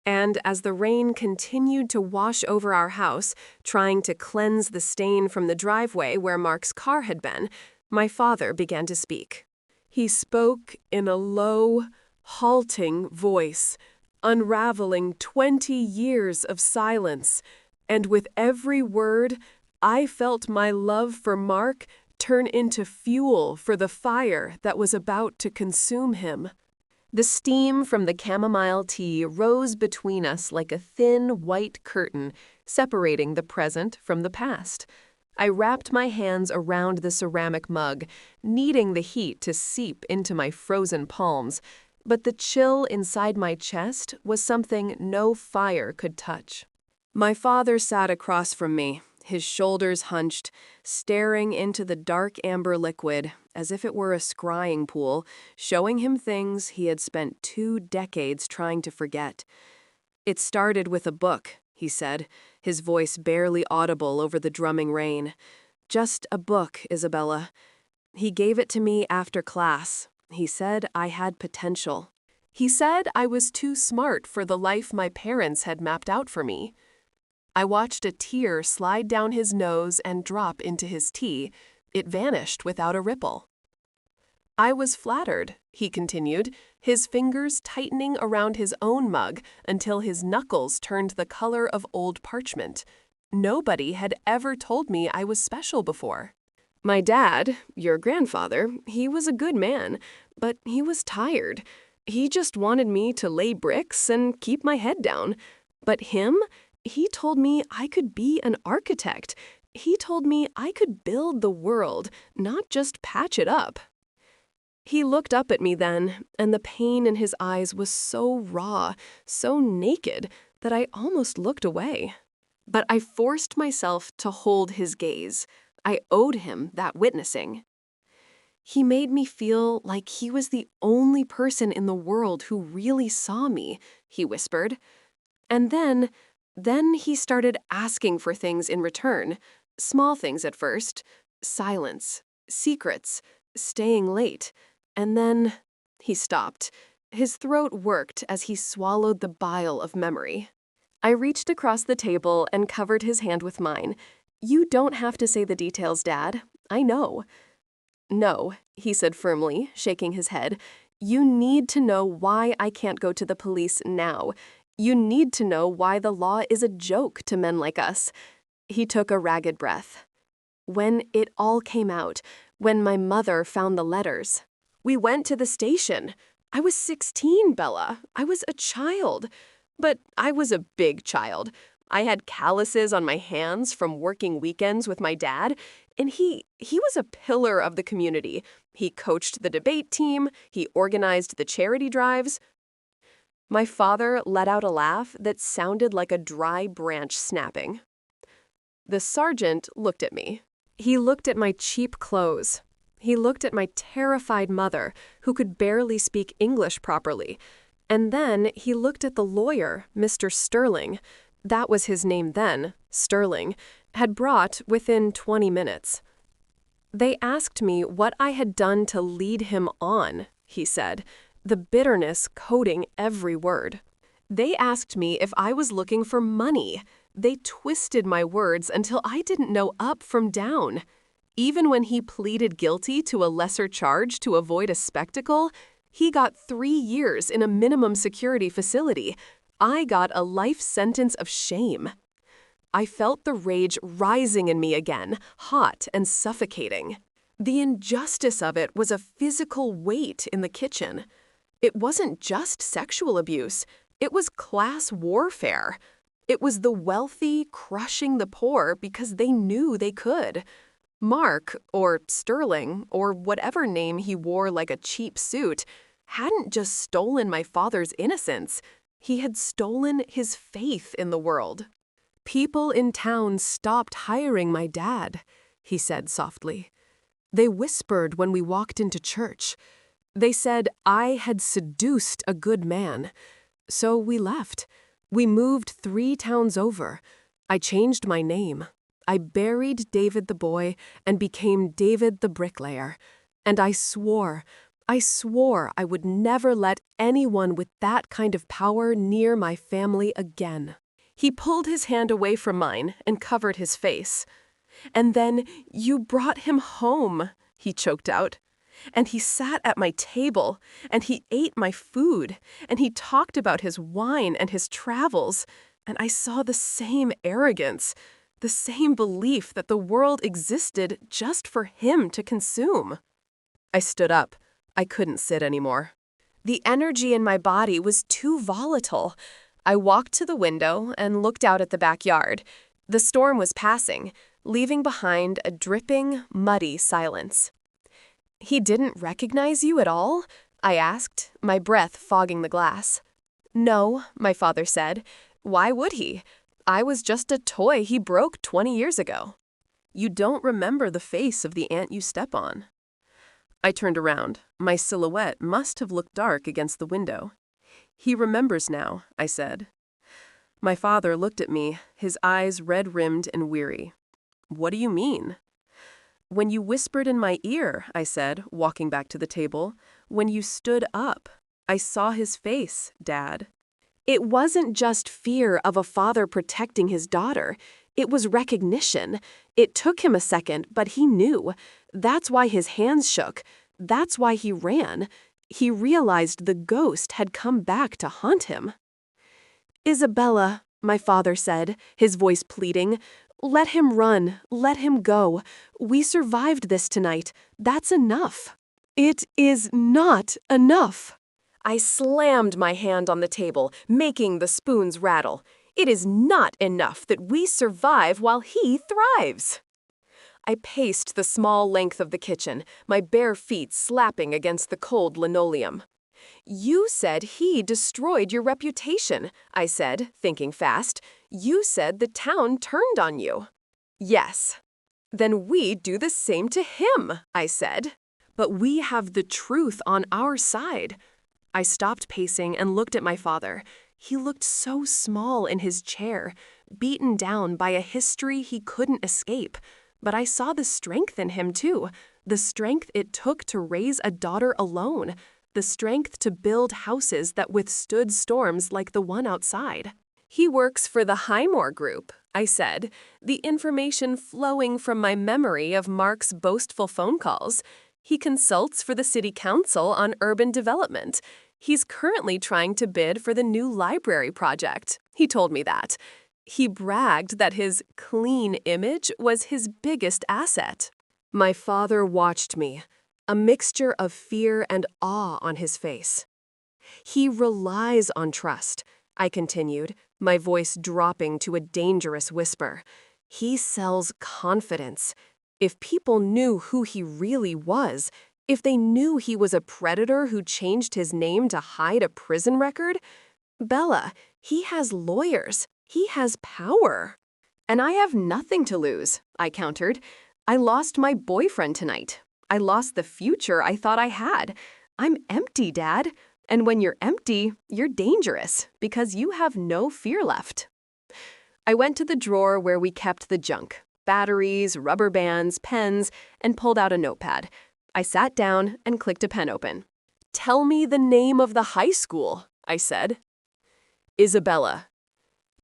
A: And as the rain continued to wash over our house, trying to cleanse the stain from the driveway where Mark's car had been, my father began to speak. He spoke in a low, halting voice, unraveling 20 years of silence, and with every word, I felt my love for Mark turn into fuel for the fire that was about to consume him. The steam from the chamomile tea rose between us like a thin, white curtain, separating the present from the past. I wrapped my hands around the ceramic mug, needing the heat to seep into my frozen palms, but the chill inside my chest was something no fire could touch. My father sat across from me, his shoulders hunched, staring into the dark amber liquid as if it were a scrying pool, showing him things he had spent 2 decades trying to forget. "It started with a book," he said, his voice barely audible over the drumming rain. "Just a book, Isabella. He gave it to me after class. He said I had potential. He said I was too smart for the life my parents had mapped out for me." I watched a tear slide down his nose and drop into his tea. It vanished without a ripple. "I was flattered," he continued, his fingers tightening around his own mug until his knuckles turned the color of old parchment. "Nobody had ever told me I was special before. My dad, your grandfather, he was a good man, but he was tired. He just wanted me to lay bricks and keep my head down. But him? He told me I could be an architect. He told me I could build the world, not just patch it up." He looked up at me then, and the pain in his eyes was so raw, so naked, that I almost looked away. But I forced myself to hold his gaze. I owed him that witnessing. "He made me feel like he was the only person in the world who really saw me," he whispered. And then he started asking for things in return. Small things at first. Silence, secrets, staying late. And then he stopped. His throat worked as he swallowed the bile of memory. I reached across the table and covered his hand with mine. "You don't have to say the details, Dad. I know." "No," he said firmly, shaking his head. You need to know why I can't go to the police now. You need to know why the law is a joke to men like us." He took a ragged breath. "When it all came out, when my mother found the letters. We went to the station. I was 16, Bella. I was a child. But I was a big child. I had calluses on my hands from working weekends with my dad, and he was a pillar of the community. He coached the debate team, he organized the charity drives." My father let out a laugh that sounded like a dry branch snapping. The sergeant looked at me. He looked at my cheap clothes. He looked at my terrified mother, who could barely speak English properly. And then he looked at the lawyer, Mr. Sterling. That was his name then, Sterling, had brought within 20 minutes. "They asked me what I had done to lead him on," he said, the bitterness coating every word. "They asked me if I was looking for money. They twisted my words until I didn't know up from down. Even when he pleaded guilty to a lesser charge to avoid a spectacle, he got 3 years in a minimum security facility. I got a life sentence of shame." I felt the rage rising in me again, hot and suffocating. The injustice of it was a physical weight in the kitchen. It wasn't just sexual abuse, it was class warfare. It was the wealthy crushing the poor because they knew they could. Mark, or Sterling, or whatever name he wore like a cheap suit, hadn't just stolen my father's innocence. He had stolen his faith in the world. "People in town stopped hiring my dad," he said softly. "They whispered when we walked into church. They said I had seduced a good man. So we left. We moved 3 towns over. I changed my name. I buried David the boy and became David the bricklayer. And I swore I would never let anyone with that kind of power near my family again." He pulled his hand away from mine and covered his face. "And then you brought him home," he choked out. "And he sat at my table, and he ate my food, and he talked about his wine and his travels, and I saw the same arrogance, the same belief that the world existed just for him to consume." I stood up. I couldn't sit anymore. The energy in my body was too volatile. I walked to the window and looked out at the backyard. The storm was passing, leaving behind a dripping, muddy silence. "He didn't recognize you at all?" I asked, my breath fogging the glass. "No," my father said. "Why would he? I was just a toy he broke 20 years ago." "You don't remember the face of the ant you step on." I turned around. My silhouette must have looked dark against the window. "He remembers now," I said. My father looked at me, his eyes red-rimmed and weary. "What do you mean?" "When you whispered in my ear," I said, walking back to the table. "When you stood up. I saw his face, Dad." It wasn't just fear of a father protecting his daughter. It was recognition. It took him a second, but he knew. That's why his hands shook. That's why he ran. He realized the ghost had come back to haunt him. "Isabella," my father said, his voice pleading, "let him run. Let him go. We survived this tonight. That's enough." "It is not enough." I slammed my hand on the table, making the spoons rattle. "It is not enough that we survive while he thrives." I paced the small length of the kitchen, my bare feet slapping against the cold linoleum. "You said he destroyed your reputation," I said, thinking fast. "You said the town turned on you." "Yes." "Then we do the same to him," I said. "But we have the truth on our side." I stopped pacing and looked at my father. He looked so small in his chair, beaten down by a history he couldn't escape. But I saw the strength in him, too, the strength it took to raise a daughter alone, the strength to build houses that withstood storms like the one outside. "He works for the Highmore Group," I said, the information flowing from my memory of Mark's boastful phone calls. He consults for the city council on urban development. He's currently trying to bid for the new library project. He told me that. He bragged that his clean image was his biggest asset. My father watched me, a mixture of fear and awe on his face. He relies on trust, I continued, my voice dropping to a dangerous whisper. He sells confidence. If people knew who he really was, if they knew he was a predator who changed his name to hide a prison record, Bella, he has lawyers. He has power. And I have nothing to lose, I countered. I lost my boyfriend tonight. I lost the future I thought I had. I'm empty, Dad. And when you're empty, you're dangerous because you have no fear left. I went to the drawer where we kept the junk, batteries, rubber bands, pens, and pulled out a notepad. I sat down and clicked a pen open. Tell me the name of the high school, I said. Isabella.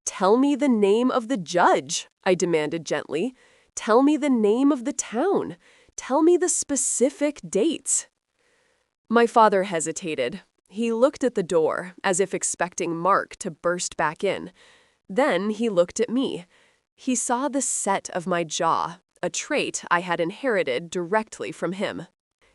A: Tell me the name of the judge, I demanded gently. Tell me the name of the town. Tell me the specific dates. My father hesitated. He looked at the door, as if expecting Mark to burst back in. Then he looked at me. He saw the set of my jaw, a trait I had inherited directly from him.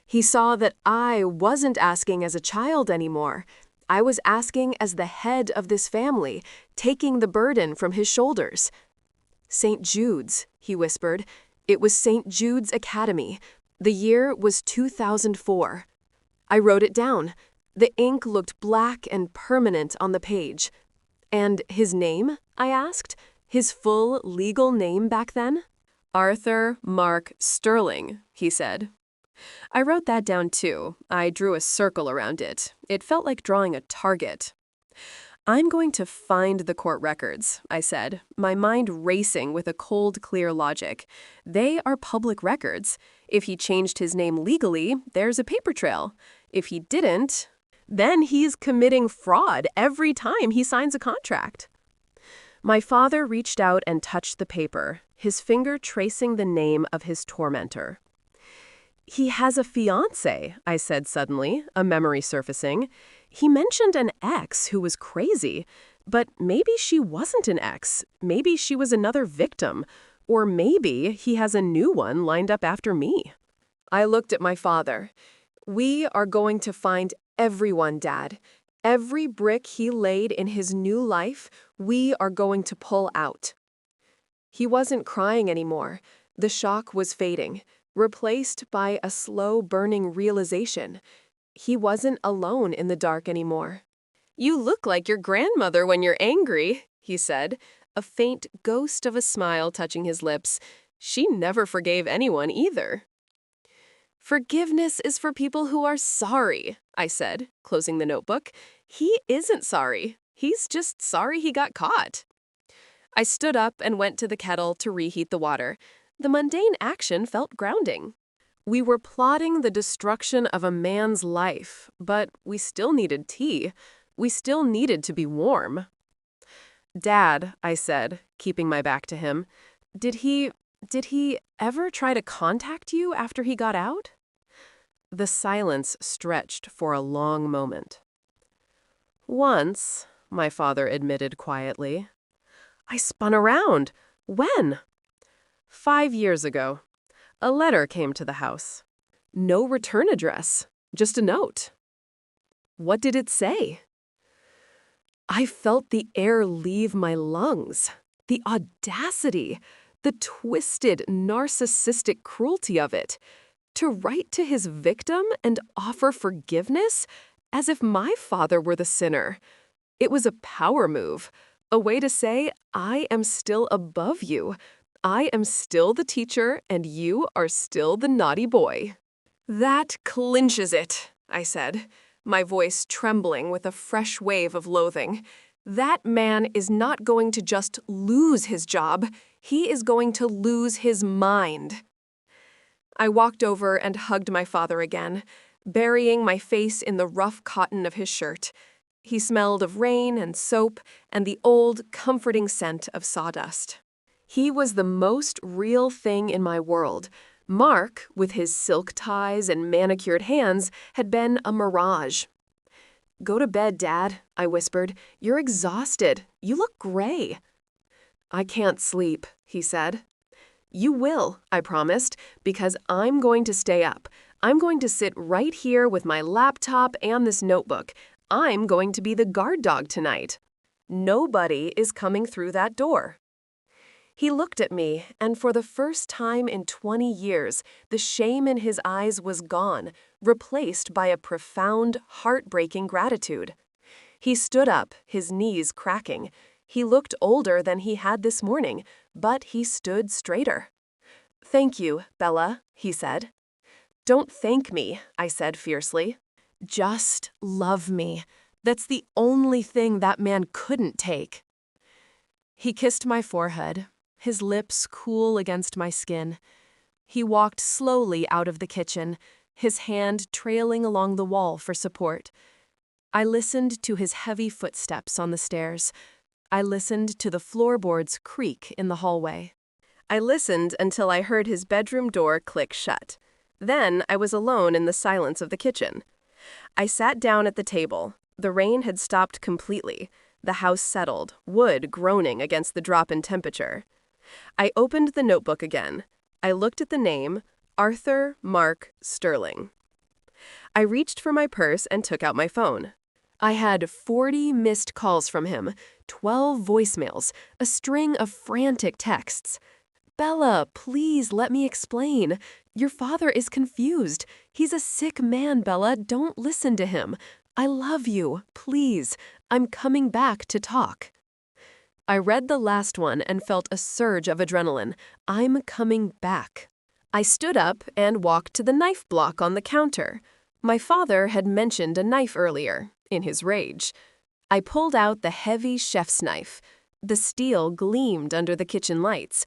A: He saw that I wasn't asking as a child anymore. I was asking as the head of this family, taking the burden from his shoulders. St. Jude's, he whispered. It was St. Jude's Academy. The year was 2004. I wrote it down. The ink looked black and permanent on the page. And his name, I asked? His full legal name back then? Arthur Mark Sterling, he said. I wrote that down too. I drew a circle around it. It felt like drawing a target. I'm going to find the court records, I said, my mind racing with a cold, clear logic. They are public records. If he changed his name legally, there's a paper trail. If he didn't, then he's committing fraud every time he signs a contract. My father reached out and touched the paper, his finger tracing the name of his tormentor. He has a fiancé, I said suddenly, a memory surfacing. He mentioned an ex who was crazy, but maybe she wasn't an ex. Maybe she was another victim, or maybe he has a new one lined up after me. I looked at my father. We are going to find everyone, Dad. Every brick he laid in his new life, we are going to pull out. He wasn't crying anymore. The shock was fading, replaced by a slow burning realization. He wasn't alone in the dark anymore. You look like your grandmother when you're angry, he said, a faint ghost of a smile touching his lips. She never forgave anyone either. Forgiveness is for people who are sorry, I said, closing the notebook. He isn't sorry. He's just sorry he got caught. I stood up and went to the kettle to reheat the water. The mundane action felt grounding. We were plotting the destruction of a man's life, but we still needed tea. We still needed to be warm. Dad, I said, keeping my back to him, did he ever try to contact you after he got out? The silence stretched for a long moment. Once, my father admitted quietly. I spun around. When? 5 years ago. A letter came to the house. No return address, just a note. What did it say? I felt the air leave my lungs. The audacity, the twisted, narcissistic cruelty of it. To write to his victim and offer forgiveness as if my father were the sinner. It was a power move, a way to say, I am still above you. I am still the teacher, and you are still the naughty boy. That clinches it, I said, my voice trembling with a fresh wave of loathing. That man is not going to just lose his job. He is going to lose his mind. I walked over and hugged my father again, burying my face in the rough cotton of his shirt. He smelled of rain and soap and the old, comforting scent of sawdust. He was the most real thing in my world, Mark, with his silk ties and manicured hands, had been a mirage. "Go to bed, Dad," I whispered. "You're exhausted. You look gray." "I can't sleep," he said. "You will," I promised, "because I'm going to stay up. I'm going to sit right here with my laptop and this notebook. I'm going to be the guard dog tonight. Nobody is coming through that door." He looked at me, and for the first time in 20 years, the shame in his eyes was gone, replaced by a profound, heartbreaking gratitude. He stood up, his knees cracking. He looked older than he had this morning, but he stood straighter. "Thank you, Bella," he said. "Don't thank me," I said fiercely. "Just love me. That's the only thing that man couldn't take." He kissed my forehead, his lips cool against my skin. He walked slowly out of the kitchen, his hand trailing along the wall for support. I listened to his heavy footsteps on the stairs. I listened to the floorboards creak in the hallway. I listened until I heard his bedroom door click shut. Then I was alone in the silence of the kitchen. I sat down at the table. The rain had stopped completely. The house settled, wood groaning against the drop in temperature. I opened the notebook again. I looked at the name, Arthur Mark Sterling. I reached for my purse and took out my phone. I had 40 missed calls from him, 12 voicemails, a string of frantic texts. "Bella, please let me explain. Your father is confused. He's a sick man, Bella. Don't listen to him. I love you. Please. I'm coming back to talk." I read the last one and felt a surge of adrenaline. I'm coming back. I stood up and walked to the knife block on the counter. My father had mentioned a knife earlier, in his rage. I pulled out the heavy chef's knife. The steel gleamed under the kitchen lights.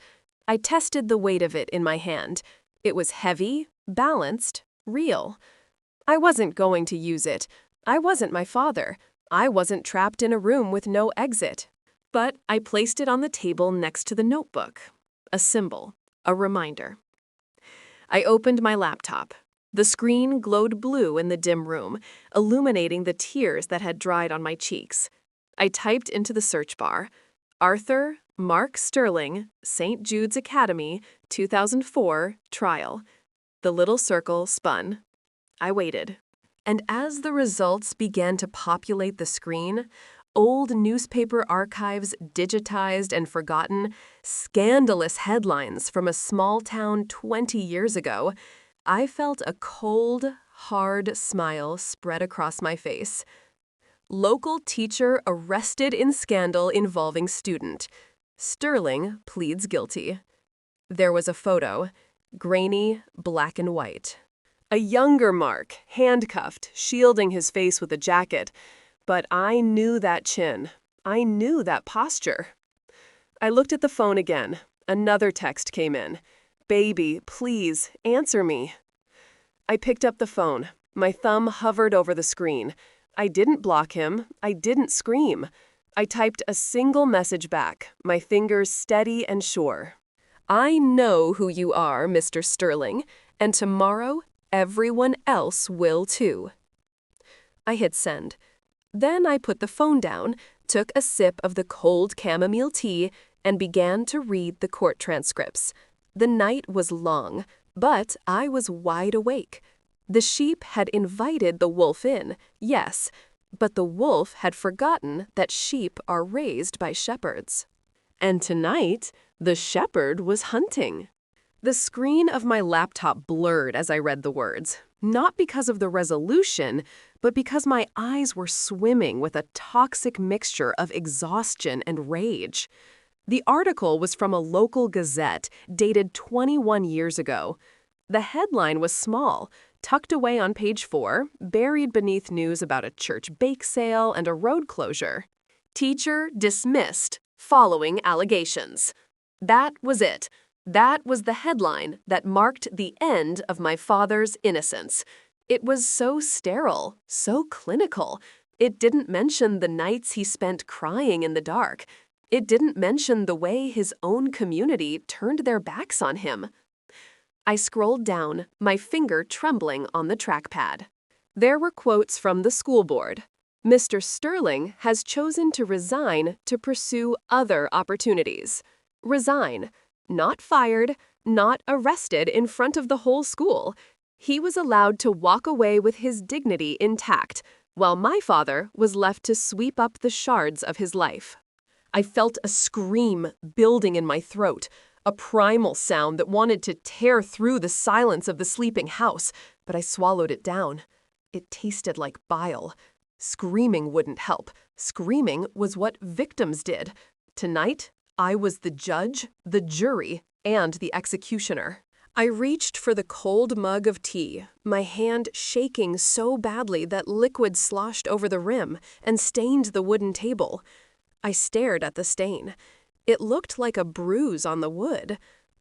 A: I tested the weight of it in my hand. It was heavy, balanced, real. I wasn't going to use it. I wasn't my father. I wasn't trapped in a room with no exit. But I placed it on the table next to the notebook. A symbol, a reminder. I opened my laptop. The screen glowed blue in the dim room, illuminating the tears that had dried on my cheeks. I typed into the search bar, Arthur Mark Sterling, St. Jude's Academy, 2004, trial. The little circle spun. I waited. And as the results began to populate the screen, old newspaper archives digitized and forgotten, scandalous headlines from a small town 20 years ago, I felt a cold, hard smile spread across my face. Local teacher arrested in scandal involving student. Sterling pleads guilty. There was a photo, grainy, black and white. A younger Mark, handcuffed, shielding his face with a jacket. But I knew that chin. I knew that posture. I looked at the phone again. Another text came in. "Baby, please, answer me." I picked up the phone. My thumb hovered over the screen. I didn't block him. I didn't scream. I typed a single message back, my fingers steady and sure. "I know who you are, Mr. Sterling, and tomorrow everyone else will too." I hit send. Then I put the phone down, took a sip of the cold chamomile tea, and began to read the court transcripts. The night was long, but I was wide awake. The sheep had invited the wolf in, yes, but the wolf had forgotten that sheep are raised by shepherds. And tonight, the shepherd was hunting. The screen of my laptop blurred as I read the words, not because of the resolution, but because my eyes were swimming with a toxic mixture of exhaustion and rage. The article was from a local gazette dated 21 years ago. The headline was small, tucked away on page 4, buried beneath news about a church bake sale and a road closure. "Teacher dismissed following allegations." That was it. That was the headline that marked the end of my father's innocence. It was so sterile, so clinical. It didn't mention the nights he spent crying in the dark. It didn't mention the way his own community turned their backs on him. I scrolled down, my finger trembling on the trackpad. There were quotes from the school board. Mr. Sterling has chosen to resign to pursue other opportunities. Resign. Not fired, not arrested in front of the whole school. He was allowed to walk away with his dignity intact, while my father was left to sweep up the shards of his life. I felt a scream building in my throat, a primal sound that wanted to tear through the silence of the sleeping house, but I swallowed it down. It tasted like bile. Screaming wouldn't help. Screaming was what victims did. Tonight, I was the judge, the jury, and the executioner. I reached for the cold mug of tea, my hand shaking so badly that liquid sloshed over the rim and stained the wooden table. I stared at the stain. It looked like a bruise on the wood.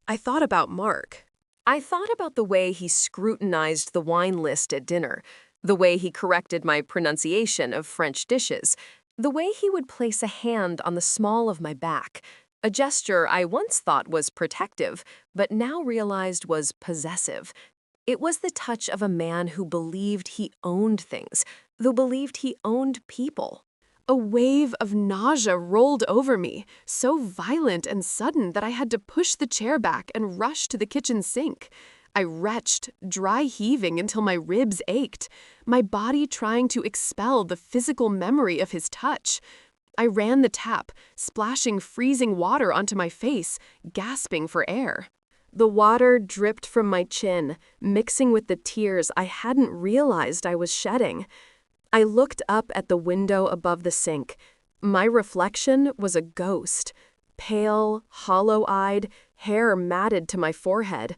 A: I thought about Mark. I thought about the way he scrutinized the wine list at dinner, the way he corrected my pronunciation of French dishes, the way he would place a hand on the small of my back, a gesture I once thought was protective, but now realized was possessive. It was the touch of a man who believed he owned things, who believed he owned people. A wave of nausea rolled over me, so violent and sudden that I had to push the chair back and rush to the kitchen sink. I retched, dry heaving until my ribs ached, my body trying to expel the physical memory of his touch. I ran the tap, splashing freezing water onto my face, gasping for air. The water dripped from my chin, mixing with the tears I hadn't realized I was shedding. I looked up at the window above the sink. My reflection was a ghost, pale, hollow-eyed, hair matted to my forehead.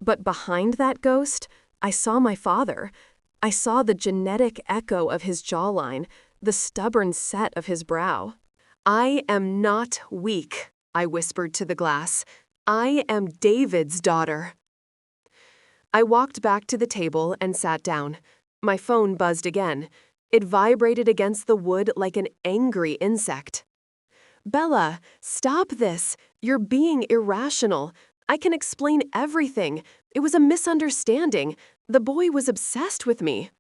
A: But behind that ghost, I saw my father. I saw the genetic echo of his jawline, the stubborn set of his brow. "I am not weak," I whispered to the glass. "I am David's daughter." I walked back to the table and sat down. My phone buzzed again. It vibrated against the wood like an angry insect. "Bella, stop this. You're being irrational. I can explain everything. It was a misunderstanding. The boy was obsessed with me."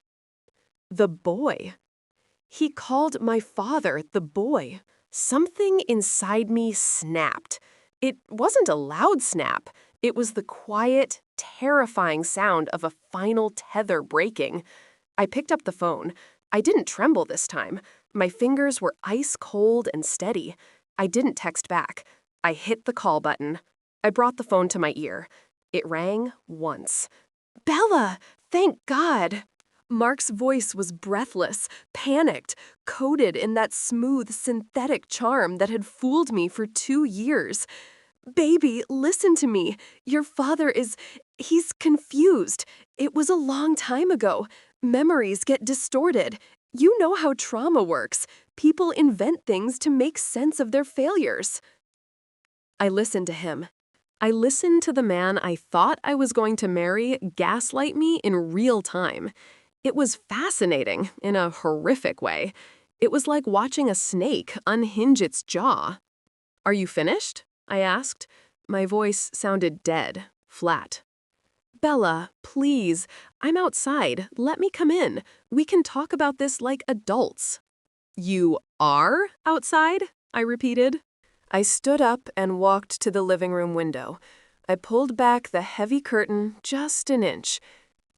A: The boy. He called my father the boy. Something inside me snapped. It wasn't a loud snap. It was the quiet, terrifying sound of a final tether breaking. I picked up the phone. I didn't tremble this time. My fingers were ice cold and steady. I didn't text back. I hit the call button. I brought the phone to my ear. It rang once. "Bella, thank God." Mark's voice was breathless, panicked, coated in that smooth, synthetic charm that had fooled me for 2 years. "Baby, listen to me. Your father he's confused. It was a long time ago. Memories get distorted. You know how trauma works. People invent things to make sense of their failures." I listened to him. I listened to the man I thought I was going to marry gaslight me in real time. It was fascinating in a horrific way. It was like watching a snake unhinge its jaw. "Are you finished?" I asked. My voice sounded dead, flat. "Bella, please. I'm outside. Let me come in. We can talk about this like adults." "You are outside?" I repeated. I stood up and walked to the living room window. I pulled back the heavy curtain just an inch.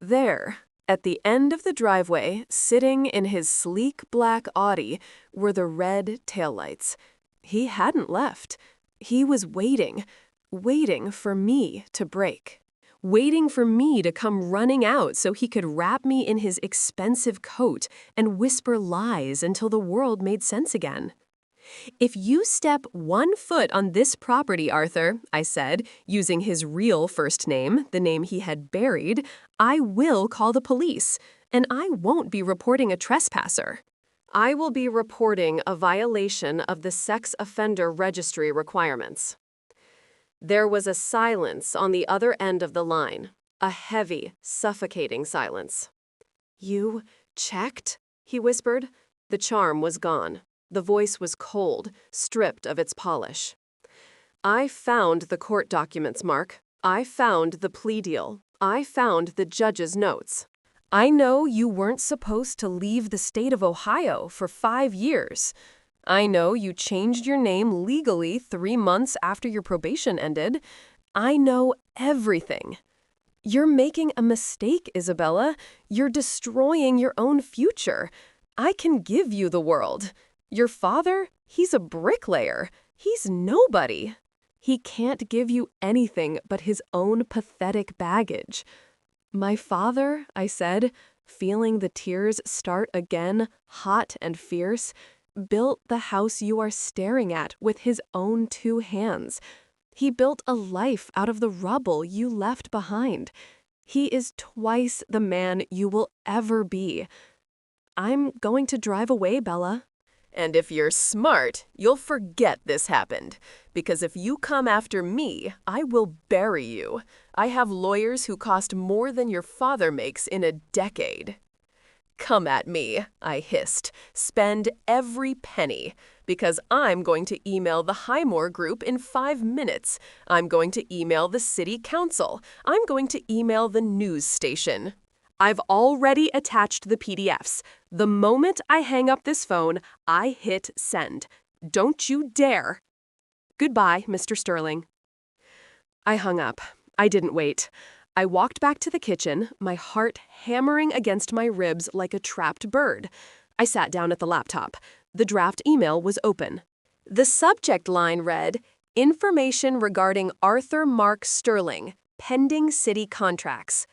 A: There, at the end of the driveway, sitting in his sleek black Audi, were the red taillights. He hadn't left. He was waiting for me to break. Waiting for me to come running out so he could wrap me in his expensive coat and whisper lies until the world made sense again. "If you step 1 foot on this property, Arthur," I said, using his real first name, the name he had buried, "I will call the police, and I won't be reporting a trespasser. I will be reporting a violation of the sex offender registry requirements." There was a silence on the other end of the line, a heavy, suffocating silence. "You checked?" he whispered. The charm was gone. The voice was cold, stripped of its polish. "I found the court documents, Mark. I found the plea deal. I found the judge's notes. I know you weren't supposed to leave the state of Ohio for 5 years. I know you changed your name legally 3 months after your probation ended. I know everything. You're making a mistake, Isabella. You're destroying your own future. I can give you the world. Your father, he's a bricklayer. He's nobody. He can't give you anything but his own pathetic baggage. My father, I said, feeling the tears start again, hot and fierce, built the house you are staring at with his own 2 hands. He built a life out of the rubble you left behind. He is twice the man you will ever be. I'm going to drive away, Bella. And if you're smart, you'll forget this happened. Because if you come after me, I will bury you. I have lawyers who cost more than your father makes in a decade. Come at me, I hissed. Spend every penny. Because I'm going to email the Highmore Group in 5 minutes. I'm going to email the city council. I'm going to email the news station. I've already attached the PDFs. The moment I hang up this phone, I hit send. Don't you dare. Goodbye, Mr. Sterling. I hung up. I didn't wait. I walked back to the kitchen, my heart hammering against my ribs like a trapped bird. I sat down at the laptop. The draft email was open. The subject line read, "Information regarding Arthur Mark Sterling, pending city contracts."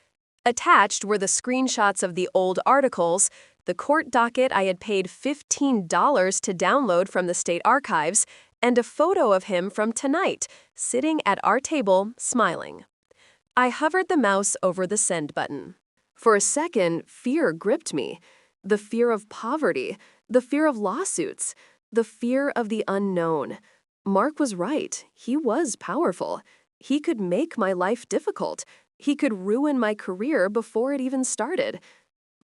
A: Attached were the screenshots of the old articles, the court docket I had paid $15 to download from the state archives, and a photo of him from tonight, sitting at our table, smiling. I hovered the mouse over the send button. For a second, fear gripped me. The fear of poverty, the fear of lawsuits, the fear of the unknown. Mark was right. He was powerful. He could make my life difficult. He could ruin my career before it even started.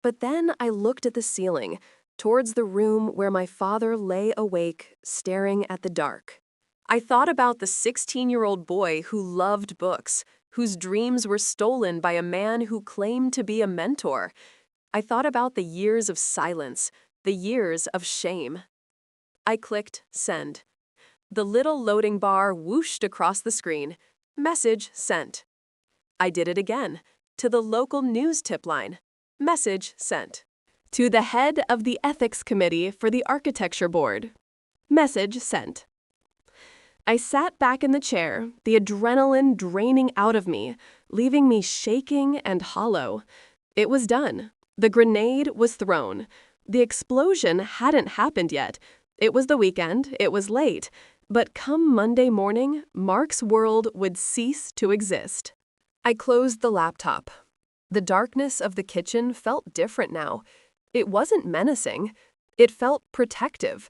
A: But then I looked at the ceiling, towards the room where my father lay awake, staring at the dark. I thought about the 16-year-old boy who loved books, whose dreams were stolen by a man who claimed to be a mentor. I thought about the years of silence, the years of shame. I clicked send. The little loading bar whooshed across the screen. Message sent. I did it again. To the local news tip line. Message sent. To the head of the ethics committee for the architecture board. Message sent. I sat back in the chair, the adrenaline draining out of me, leaving me shaking and hollow. It was done. The grenade was thrown. The explosion hadn't happened yet. It was the weekend, it was late. But come Monday morning, Mark's world would cease to exist. I closed the laptop. The darkness of the kitchen felt different now. It wasn't menacing. It felt protective.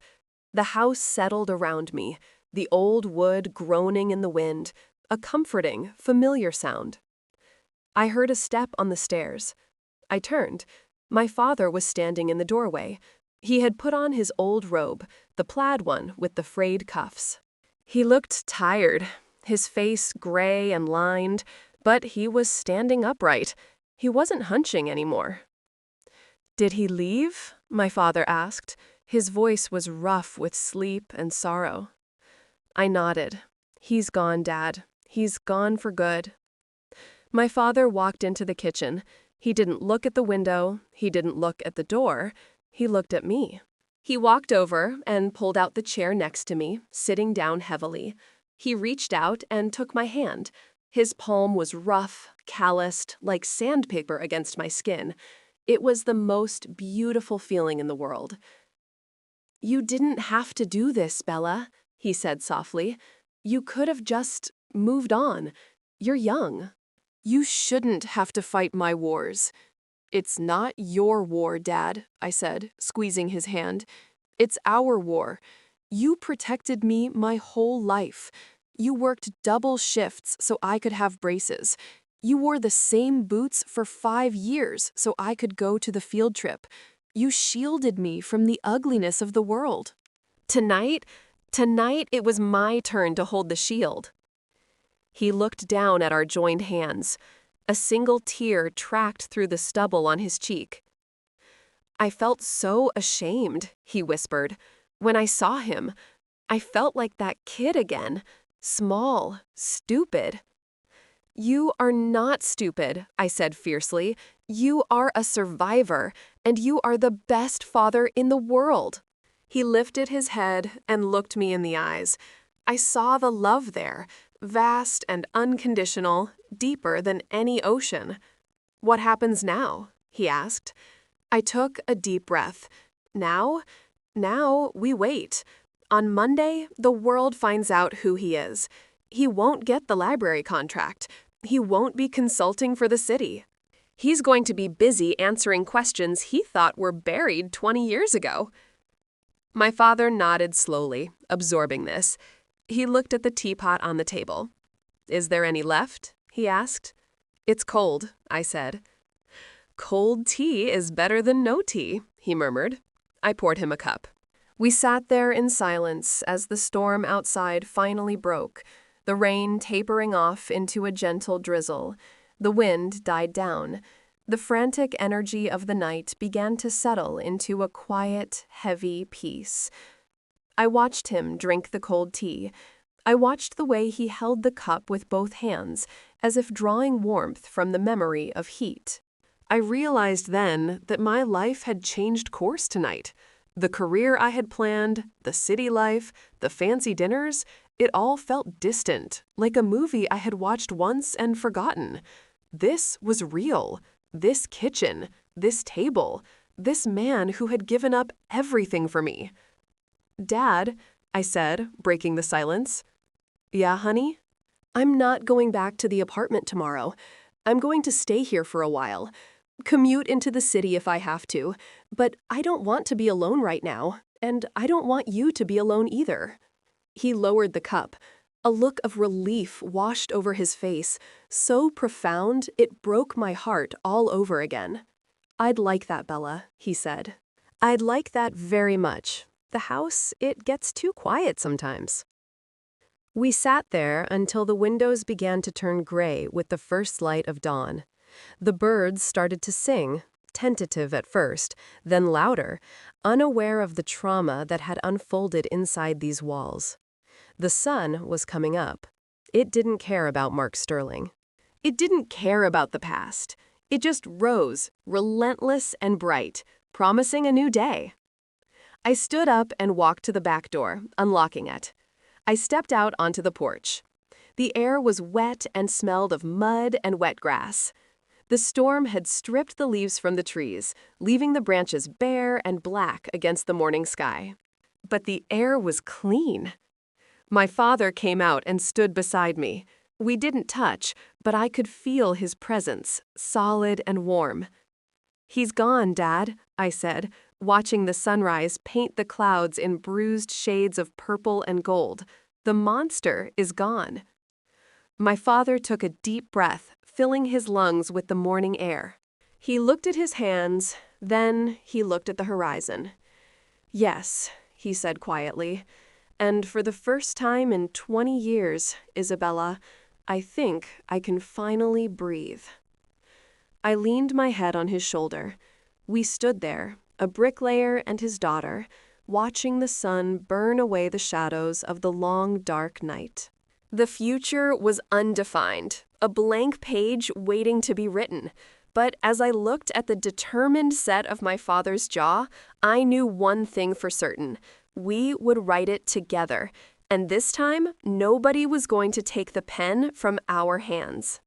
A: The house settled around me, the old wood groaning in the wind, a comforting, familiar sound. I heard a step on the stairs. I turned. My father was standing in the doorway. He had put on his old robe, the plaid one with the frayed cuffs. He looked tired, his face gray and lined, but he was standing upright. He wasn't hunching anymore. "Did he leave?" my father asked. His voice was rough with sleep and sorrow. I nodded. "He's gone, Dad. He's gone for good." My father walked into the kitchen. He didn't look at the window. He didn't look at the door. He looked at me. He walked over and pulled out the chair next to me, sitting down heavily. He reached out and took my hand. His palm was rough, calloused, like sandpaper against my skin. It was the most beautiful feeling in the world. "You didn't have to do this, Bella," he said softly. "You could have just moved on. You're young. You shouldn't have to fight my wars." "It's not your war, Dad," I said, squeezing his hand. "It's our war. You protected me my whole life. You worked double shifts so I could have braces. You wore the same boots for 5 years so I could go to the field trip. You shielded me from the ugliness of the world. Tonight it was my turn to hold the shield." He looked down at our joined hands. A single tear tracked through the stubble on his cheek. "I felt so ashamed," he whispered. "When I saw him, I felt like that kid again. Small, stupid." "You are not stupid," I said fiercely. "You are a survivor, and you are the best father in the world." He lifted his head and looked me in the eyes. I saw the love there, vast and unconditional, deeper than any ocean. "What happens now?" he asked. I took a deep breath. Now we wait. On Monday, the world finds out who he is. He won't get the library contract. He won't be consulting for the city. He's going to be busy answering questions he thought were buried 20 years ago. My father nodded slowly, absorbing this. He looked at the teapot on the table. "Is there any left?" he asked. "It's cold," I said. "Cold tea is better than no tea," he murmured. I poured him a cup. We sat there in silence as the storm outside finally broke, the rain tapering off into a gentle drizzle. The wind died down. The frantic energy of the night began to settle into a quiet, heavy peace. I watched him drink the cold tea. I watched the way he held the cup with both hands, as if drawing warmth from the memory of heat. I realized then that my life had changed course tonight. The career I had planned, the city life, the fancy dinners, it all felt distant, like a movie I had watched once and forgotten. This was real. This kitchen, this table, this man who had given up everything for me. "Dad," I said, breaking the silence. "Yeah, honey? I'm not going back to the apartment tomorrow. I'm going to stay here for a while. Commute into the city if I have to, but I don't want to be alone right now, and I don't want you to be alone either." He lowered the cup. A look of relief washed over his face, so profound it broke my heart all over again. "I'd like that, Bella," he said. "I'd like that very much. The house, it gets too quiet sometimes." We sat there until the windows began to turn gray with the first light of dawn. The birds started to sing, tentative at first, then louder, unaware of the trauma that had unfolded inside these walls. The sun was coming up. It didn't care about Mark Sterling. It didn't care about the past. It just rose, relentless and bright, promising a new day. I stood up and walked to the back door, unlocking it. I stepped out onto the porch. The air was wet and smelled of mud and wet grass. The storm had stripped the leaves from the trees, leaving the branches bare and black against the morning sky. But the air was clean. My father came out and stood beside me. We didn't touch, but I could feel his presence, solid and warm. "He's gone, Dad," I said, watching the sunrise paint the clouds in bruised shades of purple and gold. "The monster is gone." My father took a deep breath, filling his lungs with the morning air. He looked at his hands, then he looked at the horizon. "Yes," he said quietly, "and for the first time in 20 years, Isabella, I think I can finally breathe." I leaned my head on his shoulder. We stood there, a bricklayer and his daughter, watching the sun burn away the shadows of the long, dark night. The future was undefined, a blank page waiting to be written. But as I looked at the determined set of my father's jaw, I knew one thing for certain. We would write it together, and this time, nobody was going to take the pen from our hands.